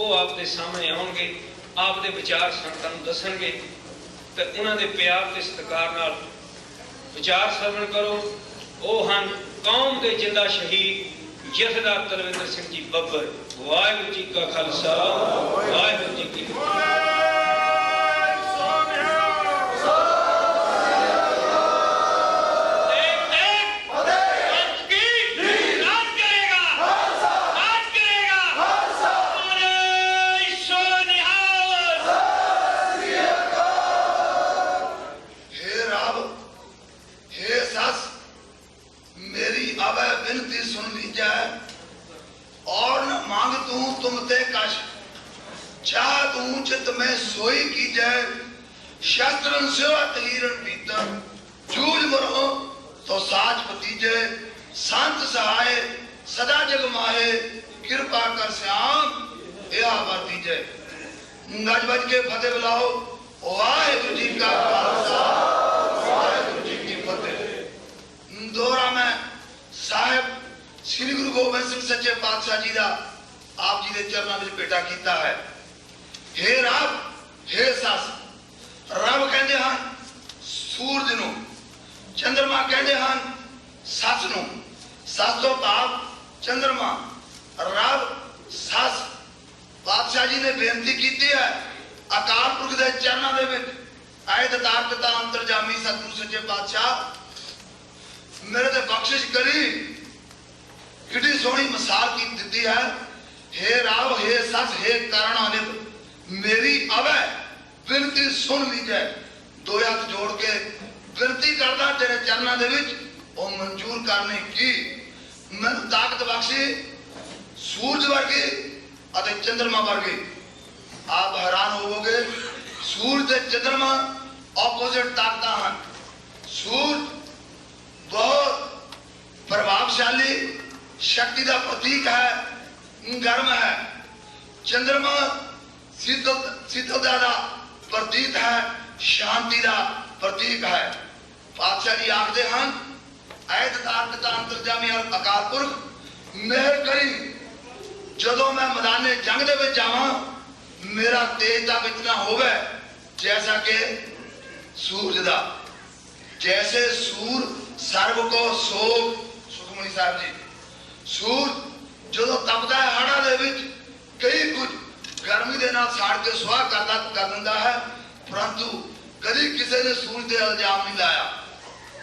ਉਹ ਆਪ ਦੇ ਸਾਹਮਣੇ ਆਉਣਗੇ, ਆਪ ਦੇ ਵਿਚਾਰ ਸੰਗਤਾਂ ਨੂੰ ਦੱਸਣਗੇ ਤੇ ਉਹਨਾਂ ਦੇ ਪਿਆਰ ਤੇ ਸਤਿਕਾਰ ਨਾਲ ਵਿਚਾਰ ਸਰਵਣ ਕਰੋ। ਉਹ ਹਨ ਕੌਮ ਦੇ ਜਿੰਦਾ ਸ਼ਹੀਦ ਜਥੇਦਾਰ ਤਲਵਿੰਦਰ ਸਿੰਘ ਜੀ ਬੱਬਰ। ਵਾਹਿਗੁਰੂ ਜੀ ਕਾ ਖਾਲਸਾ, ਵਾਹਿਗੁਰੂ ਜੀ ਕੀ ਫਤਿਹ। चित में सोई की जाए शास्त्रन सेवा तहीरन भीतर जूझ मरो तो साज पतीजे संत सहाय सदा जग माहे कृपा कर श्याम यह वर्तीजे। गज बज के फतेह बुलाओ। वाहिगुरु जी का खालसा, वाहिगुरु जी की फतेह। दोहरा में साहिब श्री गुरु गोबिंद सिंह सच्चे पातशाह जी का आप जी के चरणों में भेटा किया है। हे रब, हे सस। रब कहते हैं सूरज नूं, चंद्रमा कहते हैं सस नूं। सस तो भाव चंद्रमा, रब सस। पातशाह जी ने बेनती की है अकाल पुरख के चरणों के विच आए दतार पिता अंतरजामी सतगुरु सच्चे पातशाह मेरे ते बख्शिश करी। कितनी सोहनी मिसाल की दी है। हे रब, हे सस, हे करुणानिध मेरी अवै विनती सुन लीजिए। दो हाथ जोड़ के विनती करदा तेरे चरणों के विच ओ मंजूर करने की। मैनू ताकत बख्शी सूरज वर्गी अते चंद्रमा वर्गी। आप हैरान होवोगे सूरज ते चंद्रमा ऑपोजिट ताकत हैं। सूरज बहुत प्रभावशाली शक्ति का प्रतीक है, गर्म है। चंद्रमा शीतलता का प्रतीक है, शांति का प्रतीक है। पातशाह जी आखते हैं ऐतदार अंतरजामी अकाल पुरख मेहर करी जदों मैं मैदाने जंग दे विच जावां मेरा तेज तक इतना होवे जैसा कि सूरज दा। जैसे सूर सर्व को सोग। सुखमनी साहब जी, सूरज जदों तपदा है हड़ा दे विच कई कुछ गर्मी के नाल साड़ के सुहा कर दिंदा है, परंतु कभी किसी ने सूरज के इल्जाम नहीं लाया।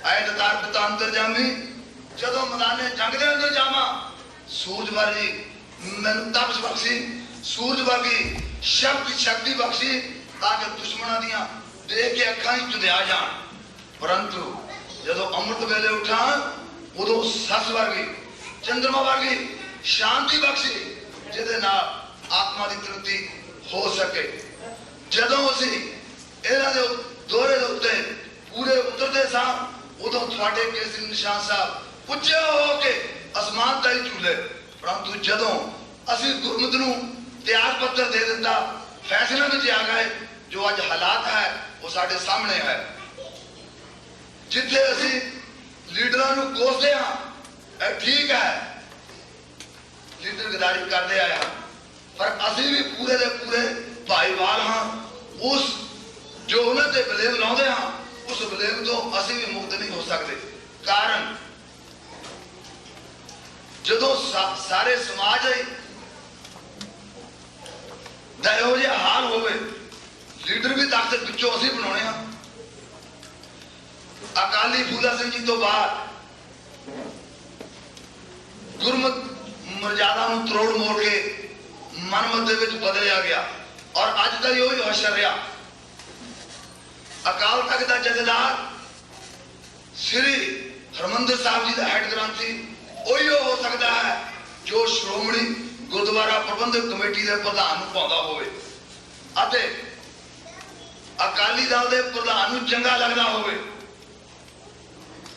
ऐ दतार पिता अंतरजामी जदों मैदाने जंग दे अंदर जावां सूरज वर्गी मैनू तपश बख्शी, सूरज वर्गी शक्ति बख्शी ताकि दुश्मनों दियां देख के अखां चुंधिया जान। परंतु जदों अमृत वेले उठा उदों सस वर्गी चंद्रमा वर्गी शांति बख्शी जिहदे नाल आत्मा की तृप्ति हो सके। जदों असीं इन्हां दे दोहरे दे उत्ते पूरे उतरदे सां उदों तुहाडे केसरी निशान साहब उच्चे होके आसमान ताईं झूले। परंतु जदों असीं गुरमत नूं त्याग पत्र दे दिता, फैसले में आ गए, जो अज हालात है वो साडे सामने है। जिथे असीं लीडरां नूं कोसदे हां ठीक है, लीडर गद्दारी करदे आए हां, पर असीं भी पूरे दे पूरे भाईवाल हाँ। उस जो उन्होंने बलेम लाते हाँ उस बलेम तो असीं भी मुक्त नहीं हो सकते। कारण जदों सारे समाज दा इहो जिहा हाल होवे लीडर भी ताकत पिछों असीं बनाउणे हाँ। अकाली फूला सिंह जी तो बाद गुरमत मर्यादा नूं त्रोड़ मोड़ के मनमत दे विच बदलिया गया और अज तक यो हशर रहा। अकाल तख्त का जथेदार श्री हरमंदिर साहब जी का हैड ग्रंथी उही हो सकता है जो श्रोमणी गुरुद्वारा प्रबंधक कमेटी के प्रधान नूं पाउंदा होवे अते अकाली दल के प्रधान नूं चंगा लगदा होवे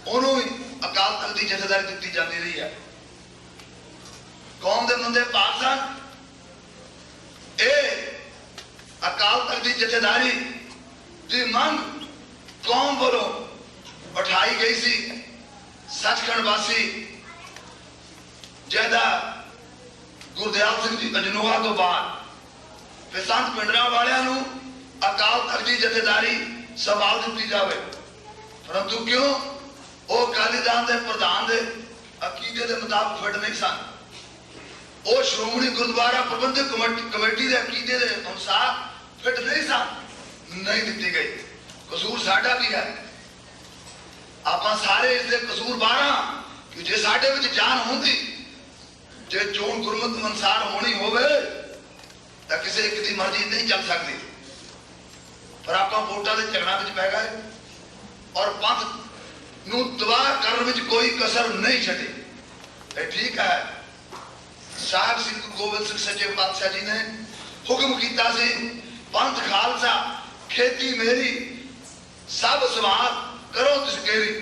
उन्होंने भी अकाल तख्त की जथेदारी दी जाती रही है। कौम के बंदे पाक सन। अकाल तख्त की जथेदारी की मंग कौम वालों उठाई गई सी। सचखंड वासी जैदा गुरदयाल सिंह जी अजनोहा तो बाद ਕਿ ਸੰਤ ਪਿੰਡਰਾਂ ਵਾਲਿਆਂ ਨੂੰ ਅਕਾਲ ਤਖਤ ਦੀ ਜਥੇਦਾਰੀ ਸੰਭਾਲ ਦਿੱਤੀ ਜਾਵੇ। ਪਰੰਤੂ ਕਿਉਂ ਉਹ ਅਕਾਲੀ ਦਲ ਦੇ ਪ੍ਰਧਾਨ ਦੇ ਅਕੀਦੇ ਦੇ ਮੁਤਾਬਕ ਫਿੱਟ ਨਹੀਂ ਸਨ। ਉਹ ਸ਼੍ਰੋਮਣੀ ਗੁਰਦੁਆਰਾ ਪ੍ਰਬੰਧਕ ਕਮੇਟੀ ਦੇ ਅਕੀਦੇ ਦੇ ਅਨੁਸਾਰ ਫਿੱਟ ਨਹੀਂ ਸਨ, ਨਹੀਂ ਦਿੱਤੀ ਗਈ। ਕਸੂਰ ਸਾਡਾ ਵੀ ਹੈ, ਆਪਾਂ ਸਾਰੇ ਇਸ ਦੇ ਕਸੂਰਵਾਰ ਹਾਂ ਕਿ ਜੇ ਸਾਡੇ ਵਿੱਚ ਜਾਨ ਹੁੰਦੀ, ਜੇ ਚੋਣ ਗੁਰਮਤਿ ਅਨੁਸਾਰ ਹੋਣੀ ਹੋਵੇ ਤਾਂ ਕਿਸੇ ਇੱਕ ਦੀ ਮਰਜ਼ੀ ਨਹੀਂ ਚੱਲ ਸਕਦੀ। ਪਰ ਆਪਾਂ ਵੋਟਾਂ ਦੇ ਝਗੜਾਂ ਵਿੱਚ ਪੈ ਗਏ ਔਰ ਪੰਥ ਨੂੰ ਤਬਾਹ ਕਰਨ ਵਿੱਚ ਕੋਈ ਕਸਰ ਨਹੀਂ ਛੱਡੀ। ਇਹ ਠੀਕ ਹੈ, ਸਾਹਿਬ ਸਿੰਘ ਗੋਬਿੰਦ ਸਿੰਘ ਸੱਚੇ ਪਾਤਸ਼ਾਹ ਜੀ ਨੇ ਹੁਕਮ ਕੀਤਾ ਸੀ, ਪੰਥ ਖਾਲਸਾ ਖੇਤੀ ਮੇਰੀ ਸਭ ਸਵਾਰ ਕਰੋ ਤਿਸ ਕੇਰੀ।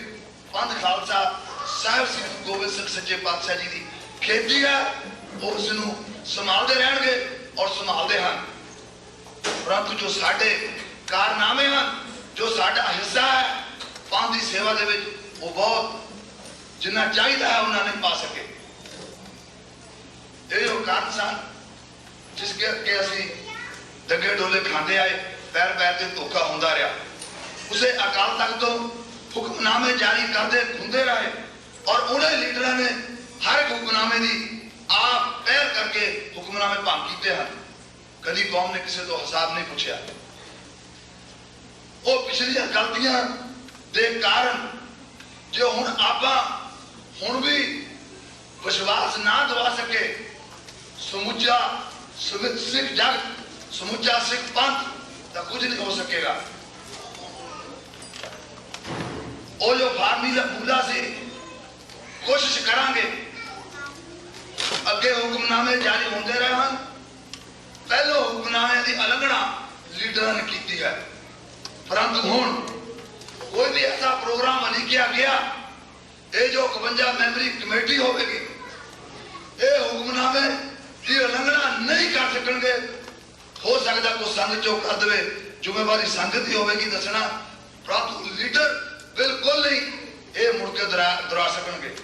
ਪੰਥ ਖਾਲਸਾ ਸਾਹਿਬ ਸਿੰਘ ਗੋਬਿੰਦ ਸਿੰਘ ਸੱਚੇ ਪਾਤਸ਼ਾਹ ਜੀ ਦੀ ਖੇਤੀ ਹੈ, ਉਸ ਨੂੰ ਸੰਭਾਲਦੇ ਰਹਿਣਗੇ ਔਰ ਸੰਭਾਲਦੇ ਹਨ। ਪਰੰਤੂ ਜੋ ਸਾਡੇ ਕਾਰਨਾਮੇ ਹਨ, ਜੋ ਸਾਡਾ ਹਿੱਸਾ ਹੈ ਪੰਥ ਦੀ ਸੇਵਾ ਦੇ ਵਿੱਚ, ਉਹ ਬਹੁਤ ਜਿੰਨਾ ਚਾਹੀਦਾ ਹੈ ਉਹਨਾਂ ਨਹੀਂ ਪਾ ਸਕੇ। ਇਹ ਉਹ ਕਾਰਨ ਸਨ ਜਿਸ ਕਰਕੇ ਅਸੀਂ ਡੱਗੇ ਡੋਲੇ ਖਾਂਦੇ ਆਏ, ਪੈਰ ਪੈਰ ਤੇ ਧੋਖਾ ਹੁੰਦਾ ਰਿਹਾ। ਉਸੇ ਅਕਾਲ ਤਖਤ ਤੋਂ ਹੁਕਮਨਾਮੇ ਜਾਰੀ ਕਰਦੇ ਹੁੰਦੇ ਰਹੇ ਔਰ ਉਹਨਾਂ ਲੀਡਰਾਂ ਨੇ ਹਰ ਇੱਕ ਹੁਕਮਨਾਮੇ ਦੀ ਆਪ ਪਹਿਲ ਕਰਕੇ ਹੁਕਮਨਾਮੇ ਭੰਗ ਕੀਤੇ ਹਨ। ਕਦੀ ਕੌਮ ਨੇ ਕਿਸੇ ਤੋਂ ਹਿਸਾਬ ਨਹੀਂ ਪੁੱਛਿਆ। ਉਹ ਪਿਛਲੀਆਂ ਗਲਤੀਆਂ ਦੇ ਕਾਰਨ ਜੋ ਹੁਣ ਆਪਾਂ ਹੁਣ ਵੀ ਵਿਸ਼ਵਾਸ ਨਾ ਦਿਵਾ ਸਕੇ, ਸਮੁੱਚਾ ਸਿੱਖ ਜਗਤ, ਸਮੁੱਚਾ ਸਿੱਖ ਪੰਥ ਤਾਂ ਕੁਝ ਨਹੀਂ ਹੋ ਸਕੇਗਾ। ਉਹ ਜੋ ਫਾਰਮੂਲਾ ਸੀ, ਕੋਸ਼ਿਸ਼ ਕਰਾਂਗੇ। ਅੱਗੇ ਹੁਕਮਨਾਮੇ ਜਾਰੀ ਹੁੰਦੇ ਰਹੇ ਹਨ, ਪਹਿਲੋਂ ਹੁਕਮਨਾਮੇ ਦੀ ਉਲੰਘਣਾ ਲੀਡਰਾਂ ਨੇ ਕੀਤੀ ਹੈ। ਪਰੰਤੂ ਹੁਣ ਕੋਈ ਵੀ ਐਸਾ ਪ੍ਰੋਗਰਾਮ ਲਿਖਿਆ ਗਿਆ, ਇਹ ਜੋ 52 ਮੈਂਬਰੀ ਕਮੇਟੀ ਹੋਵੇਗੀ, ਇਹ ਹੁਕਮਨਾਮੇ ਦੀ ਉਲੰਘਣਾ ਨਹੀਂ ਕਰ ਸਕਣਗੇ। ਹੋ ਸਕਦਾ ਕੋਈ ਸੰਗਤ ਚੋਂ ਕਰ ਦੇਵੇ, ਜ਼ਿੰਮੇਵਾਰੀ ਸੰਗਤ ਦੀ ਹੋਵੇਗੀ ਦੱਸਣਾ, ਪਰੰਤੂ ਲੀਡਰ ਬਿਲਕੁਲ ਨਹੀਂ ਇਹ ਮੁੜ ਕੇ ਦੁਹਰਾ ਸਕਣਗੇ।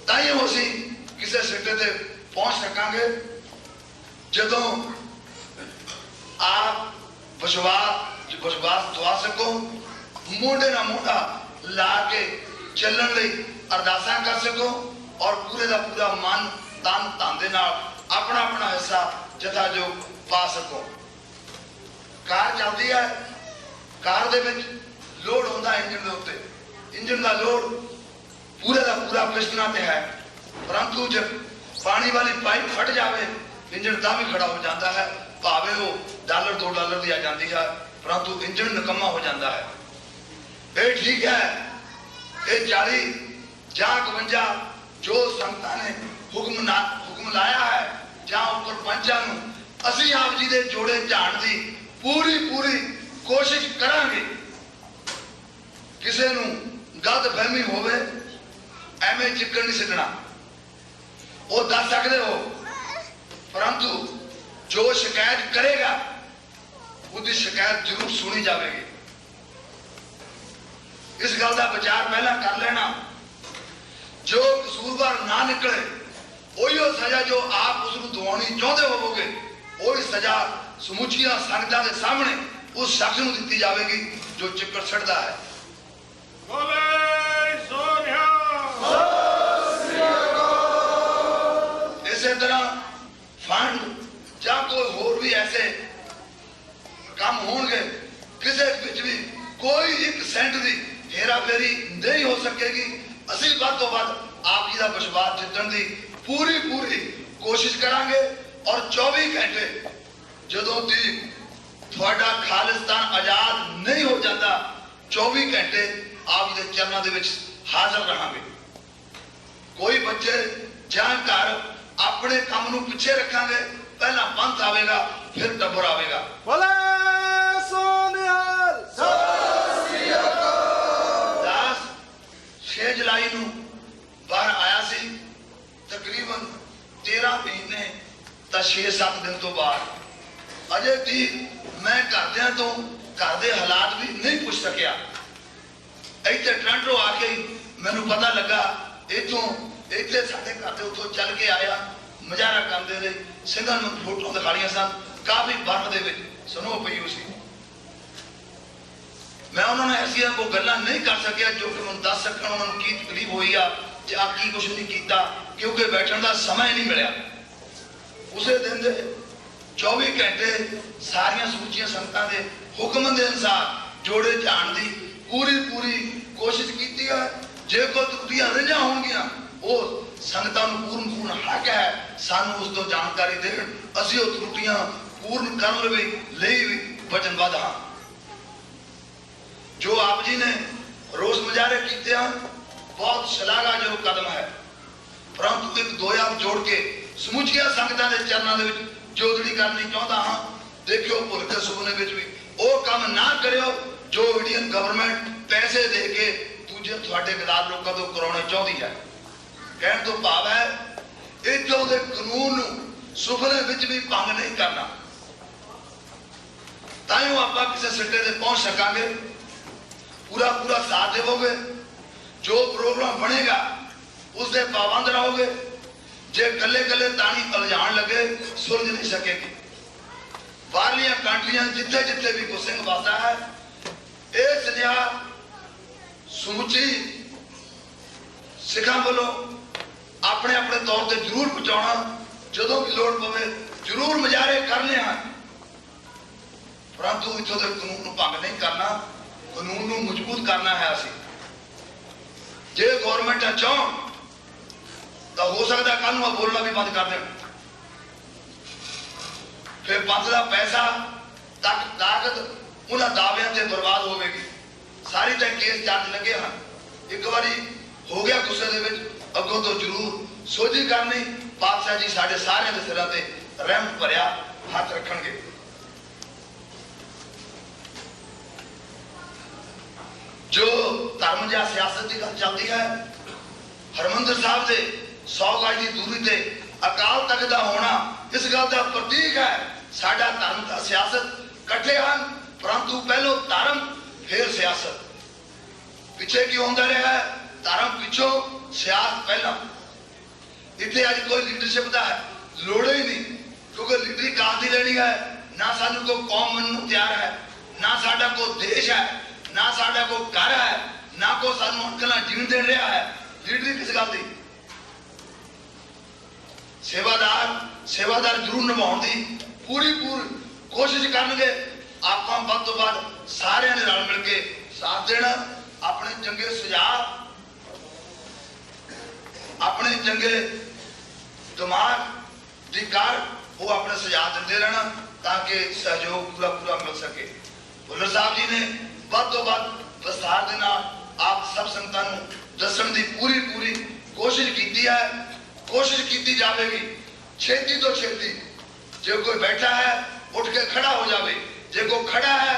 ਤਾਂ ਹੀ ਅਸੀਂ ਕਿਸੇ ਸਿੱਟੇ ਤੇ ਪਹੁੰਚ ਸਕਾਂਗੇ ਜਦੋਂ ਆਪ ਵਿਸ਼ਵਾਸ ਦਵਾ ਸਕੋ, ਮੋਢੇ ਨਾਲ ਮੋਢਾ ਲਾ ਕੇ ਚੱਲਣ ਲਈ ਅਰਦਾਸਾਂ ਕਰ ਸਕੋ ਔਰ ਪੂਰੇ ਦਾ ਪੂਰਾ ਮਨ ਤਨ ਧਨ ਦੇ ਨਾਲ ਆਪਣਾ ਆਪਣਾ ਹਿੱਸਾ ਜਥਾਯੋਗ ਪਾ ਸਕੋ। ਕਾਰ ਚੱਲਦੀ ਹੈ, ਕਾਰ ਦੇ ਵਿੱਚ ਲੋਡ ਹੁੰਦਾ ਇੰਜਨ ਦੇ ਉੱਤੇ, ਇੰਜਨ ਦਾ ਲੋਡ ਪੂਰੇ ਦਾ ਪੂਰਾ ਪਿਸਟਨਾਂ ਤੇ ਹੈ। ਪਰੰਤੂ ਜਦ ਪਾਣੀ ਵਾਲੀ ਪਾਈਪ ਫਟ ਜਾਵੇ, ਇੰਜਨ ਤਾਂ ਵੀ ਖੜਾ ਹੋ ਜਾਂਦਾ ਹੈ, ਭਾਵੇਂ ਉਹ $2 ਦੀ ਆ ਜਾਂਦੀ ਹੈ, ਪਰੰਤੂ ਇੰਜਨ ਨਿਕੰਮਾ ਹੋ ਜਾਂਦਾ ਹੈ। ਇਹ ਠੀਕ ਹੈ, ਇਹ 40 ਜਾਂ 51 ਜੋ ਸੰਗਤਾਂ ਨੇ ਹੁਕਮ ਲਾਇਆ ਹੈ ਜਾਂ ਉੱਪਰ ਪੰਚਾਂ ਨੂੰ, ਅਸੀਂ ਆਪ ਜੀ ਦੇ ਜੋੜੇ ਝਾੜਨ ਦੀ ਪੂਰੀ ਕੋਸ਼ਿਸ਼ ਕਰਾਂਗੇ। ਕਿਸੇ ਨੂੰ ਗਲਤ ਫਹਿਮੀ ਹੋਵੇ, ਐਵੇਂ ਚਿੱਕਣ ਨਹੀਂ ਸਿੱਟਣਾ, ਉਹ ਦੱਸ ਸਕਦੇ ਹੋ, ਪਰੰਤੂ ਜੋ ਸ਼ਿਕਾਇਤ ਕਰੇਗਾ ਉਹਦੀ ਸ਼ਿਕਾਇਤ ਜ਼ਰੂਰ ਸੁਣੀ ਜਾਵੇਗੀ। ਇਸ ਗੱਲ ਦਾ ਵਿਚਾਰ ਪਹਿਲਾਂ ਕਰ ਲੈਣਾ। ਜੋ ਕਸੂਰਵਾਰ ਨਾ ਨਿਕਲੇ, ਉਹੀ ਸਜ਼ਾ ਜੋ ਆਪ ਉਸ ਨੂੰ ਦਿਵਾਉਣੀ ਚਾਹੁੰਦੇ ਹੋਵੋਗੇ, ਉਹੀ ਸਜ਼ਾ ਸਮੁੱਚੀਆਂ ਸੰਗਤਾਂ ਦੇ ਸਾਹਮਣੇ ਉਸ ਸ਼ਖਸ ਨੂੰ ਦਿੱਤੀ ਜਾਵੇਗੀ ਜੋ ਚਿੱਕੜ ਛੱਡਦਾ ਹੈ। ਇਸੇ ਤਰ੍ਹਾਂ ਫੰਡ ਜਾਂ ਕੋਈ ਹੋਰ ਵੀ ਐਸੇ ਕੰਮ ਹੋਣਗੇ, ਕਿਸੇ ਵਿੱਚ ਵੀ ਕੋਈ 1 ਸੈਂਟ ਦੀ ਹੇਰਾਫੇਰੀ ਨਹੀਂ ਹੋ ਸਕੇਗੀ। ਅਸੀਂ ਵੱਧ ਤੋਂ ਵੱਧ ਆਪ ਜੀ ਦਾ ਵਿਸ਼ਵਾਸ ਜਿੱਤਣ ਦੀ ਪੂਰੀ ਕੋਸ਼ਿਸ਼ ਕਰਾਂਗੇ ਔਰ 24 ਘੰਟੇ ਜਦੋਂ ਦੀ ਤੁਹਾਡਾ ਖਾਲਿਸਤਾਨ ਆਜ਼ਾਦ ਨਹੀਂ ਹੋ ਜਾਂਦਾ, 24 ਘੰਟੇ ਆਪ ਜੀ ਦੇ ਚਰਨਾਂ ਦੇ ਵਿੱਚ ਹਾਜ਼ਰ ਰਹਾਂਗੇ। ਕੋਈ ਬੱਚੇ ਜਾਂ ਘਰ ਆਪਣੇ ਕੰਮ ਨੂੰ ਪਿੱਛੇ ਰੱਖਾਂਗੇ, ਪਹਿਲਾਂ ਪੰਥ ਆਵੇਗਾ ਫਿਰ ਟੱਬਰ ਆਵੇਗਾ। ਬੋਲੇ ਸੋਨਿਹਾਲ। 6 ਜੁਲਾਈ ਨੂੰ ਬਾਹਰ ਆਇਆ ਸੀ, ਤਕਰੀਬਨ 13 ਮਹੀਨੇ ਤਾਂ 6-7 ਦਿਨ ਤੋਂ ਬਾਅਦ ਅਜੇ ਵੀ ਮੈਂ ਘਰਦਿਆਂ ਤੋਂ ਘਰ ਦੇ ਹਾਲਾਤ ਵੀ ਨਹੀਂ ਪੁੱਛ ਸਕਿਆ। ਇੱਥੇ ਟੋਰਾਂਟੋ ਆ ਕੇ ਮੈਨੂੰ ਪਤਾ ਲੱਗਾ, ਇੱਥੇ ਸਾਡੇ ਘਰ ਦੇ ਉੱਥੋਂ ਚੱਲ ਕੇ ਆਇਆ ਮੁਜ਼ਾਹਰਾ ਕਰਦੇ ਰਹੇ। ਸਿੰਘਾਂ ਨੂੰ ਫੋਟੋਆਂ ਦਿਖਾਈਆਂ ਸਨ, ਕਾਫੀ ਬਰਫ਼ ਦੇ ਵਿੱਚ ਸਨੋ ਪਈ ਹੋਈ ਸੀ। मैं उन्होंने ऐसी कोई गल्लां नहीं कर सकिया जो कि मैं दस सकन उन्होंने की तकलीफ हुई आ आ की कुछ नहीं किया, क्योंकि बैठने का समय नहीं मिला। उस दिन दे 24 घंटे सारिया सूचियां संगतां दे हुक्म के अनुसार जोड़े झाण की पूरी कोशिश की है। जे कोई त्रुटियां रहियां होणगियां वो संगतां नूं पूर्ण हक है सानू उस तो जानकारी देण, असीं वो त्रुटियां पूर्ण करन लई भी वचनबद्ध हां। जो आप जी ने रोज मुजाहरे किए हैं बहुत शलाघायोग कदम है, परंतु एक दो हाथ जोड़ के समुचिया संगतां दे चरणों दे विच जोदड़ी करनी चाहता हाँ। देखियो भुल के सुपने विच भी वो काम ना करियो जो इंडियन गवर्नमेंट पैसे दे के दूजे तुहाडे गदार लोगों को कराउणे चाहती है। कहण तो भाव है इथों दे कानून नूं सुपने विच भी भंग नहीं करना, ताइयों आपां किसी सिट्टे ते पहुंच सकांगे। पूरा साथ देवोगे, जो प्रोग्राम बनेगा उससे पाबंद रहोगे। जे कले तानी उलझाण लगे सुलझ नहीं सकेगी। बाहरलियां कंट्रियां जिथे जिथे भी कोई सिंह वसदा है यह सजा समुची सिखां वालों अपने अपने तौर पर जरूर पहुंचाना, जदों भी लोड़ पवे जरूर मुजाहरे करने हैं, परंतु इथों दे कानून नूं भंग नहीं करना, कानून नूं मजबूत करना है। असीं जे गवर्नमेंट चाहण तो हो सकता कल नूं बोलना भी बंद कर देण, फिर पंथ दा पैसा ताकत उन्हां दावियां ते बर्बाद होवेगी। सारी तक केस चार्ज लगे हैं, एक बारी हो गया गुस्से दे विच अगों तो जरूर सोझी करनी। पातशाह जी साडे सारिਆਂ ਦੇ सिरां ते रहम भरिया हथ रखणगे। जो धर्म या सियासत की गल चलती है, हरमंदिर साहब से 100 गज की दूरी से अकाल तख्त का होना इस गल का प्रतीक है। साडा धर्म का सियासत कट्ठे हैं, परंतु पहलो धर्म फिर सियासत। पिछे क्यों होंदा रहा है? धर्म पिछों सियासत पहला। इतने अज कोई लीडरशिप का लोड़ ही नहीं, क्योंकि लीडरी काल की लेनी है। ना सानू कोई कौम मनने तैयार है, ना साडा कोई देश है, ना साडा को घर है, ना को सानू अंकल जीवन दे रहा है। लीडरी किस गल दी? सेवादार जरूर निभाउण दी पूरी कोशिश करनगे। आपां वध तो वध सारिਆਂ ने रल मिल के साथ देना, अपने चंगे सुझाव अपने चंगे दिमाग की कार वो अपने सुझाव देते रहना ताकि सहयोग पूरा मिल सके। भुल्लर साहब जी ने ਵੱਧ ਤੋਂ ਵੱਧ ਵਿਸਥਾਰ ਦੇ ਨਾਲ ਆਪ ਸਭ ਸੰਗਤਾਂ ਨੂੰ ਦੱਸਣ ਦੀ ਪੂਰੀ ਕੋਸ਼ਿਸ਼ ਕੀਤੀ ਹੈ। ਕੋਸ਼ਿਸ਼ ਕੀਤੀ ਜਾਵੇਗੀ ਛੇਤੀ ਤੋਂ ਛੇਤੀ। ਜੇ ਕੋਈ ਬੈਠਾ ਹੈ ਉੱਠ ਕੇ ਖੜਾ ਹੋ ਜਾਵੇ, ਜੇ ਕੋਈ ਖੜਾ ਹੈ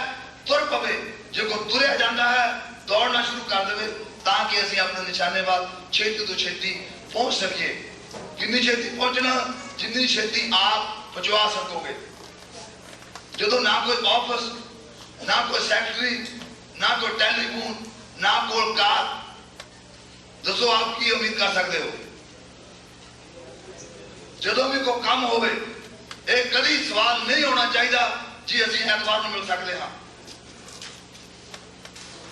ਤੁਰ ਪਵੇ, ਜੇ ਕੋਈ ਤੁਰਿਆ ਜਾਂਦਾ ਹੈ ਦੌੜਨਾ ਸ਼ੁਰੂ ਕਰ ਦੇਵੇ, ਤਾਂ ਕਿ ਅਸੀਂ ਆਪਣੇ ਨਿਸ਼ਾਨੇ ਵੱਲ ਛੇਤੀ ਤੋਂ ਛੇਤੀ ਪਹੁੰਚ ਸਕੀਏ। ਕਿੰਨੀ ਛੇਤੀ ਪਹੁੰਚਣਾ? ਜਿੰਨੀ ਛੇਤੀ ਆਪ ਪਹੁੰਚਾ ਸਕੋਗੇ। ਜਦੋਂ ਨਾ ਕੋਈ ਆਫਿਸ, ना कोई सेक्रेटरी, ना कोई टेलीफोन, ना कोई कार, दसो आप की उम्मीद कर सकते हो? जदों भी कोई काम होवे एक कभी सवाल नहीं होना चाहिए जी असीं एतवार नूं मिल सकते हाँ।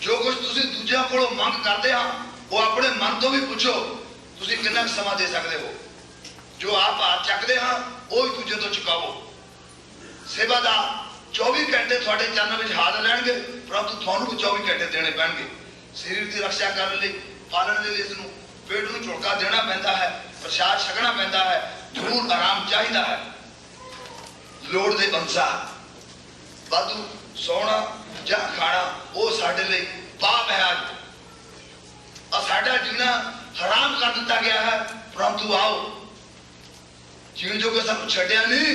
जो कुछ तुसीं दूजियां कोलों मंग करते हाँ वो अपने मन तो भी पूछो तुसीं कितना समा दे सकते हो। जो आप हाथ चकते हाँ वो ही दूजे तो चुकावो। सेवादार 24 घंटे थोड़े चरणों में हाजिर रहेंगे, परंतु थानू भी 24 घंटे देने पैणगे। शरीर की रक्षा करने लिए पालने के लिए इसनूं पेट नूं झुड़का देना पैंदा है, प्रसाद छकना पैंदा है, जरूर आराम चाहिए है। लोड़ के अनुसार वाधू सोना या खाना वो साडे लिए पाप है। अज साडा जीना हराम कर दिता गया है, परंतु आओ जीण जो कि सानू छड्डिया नहीं,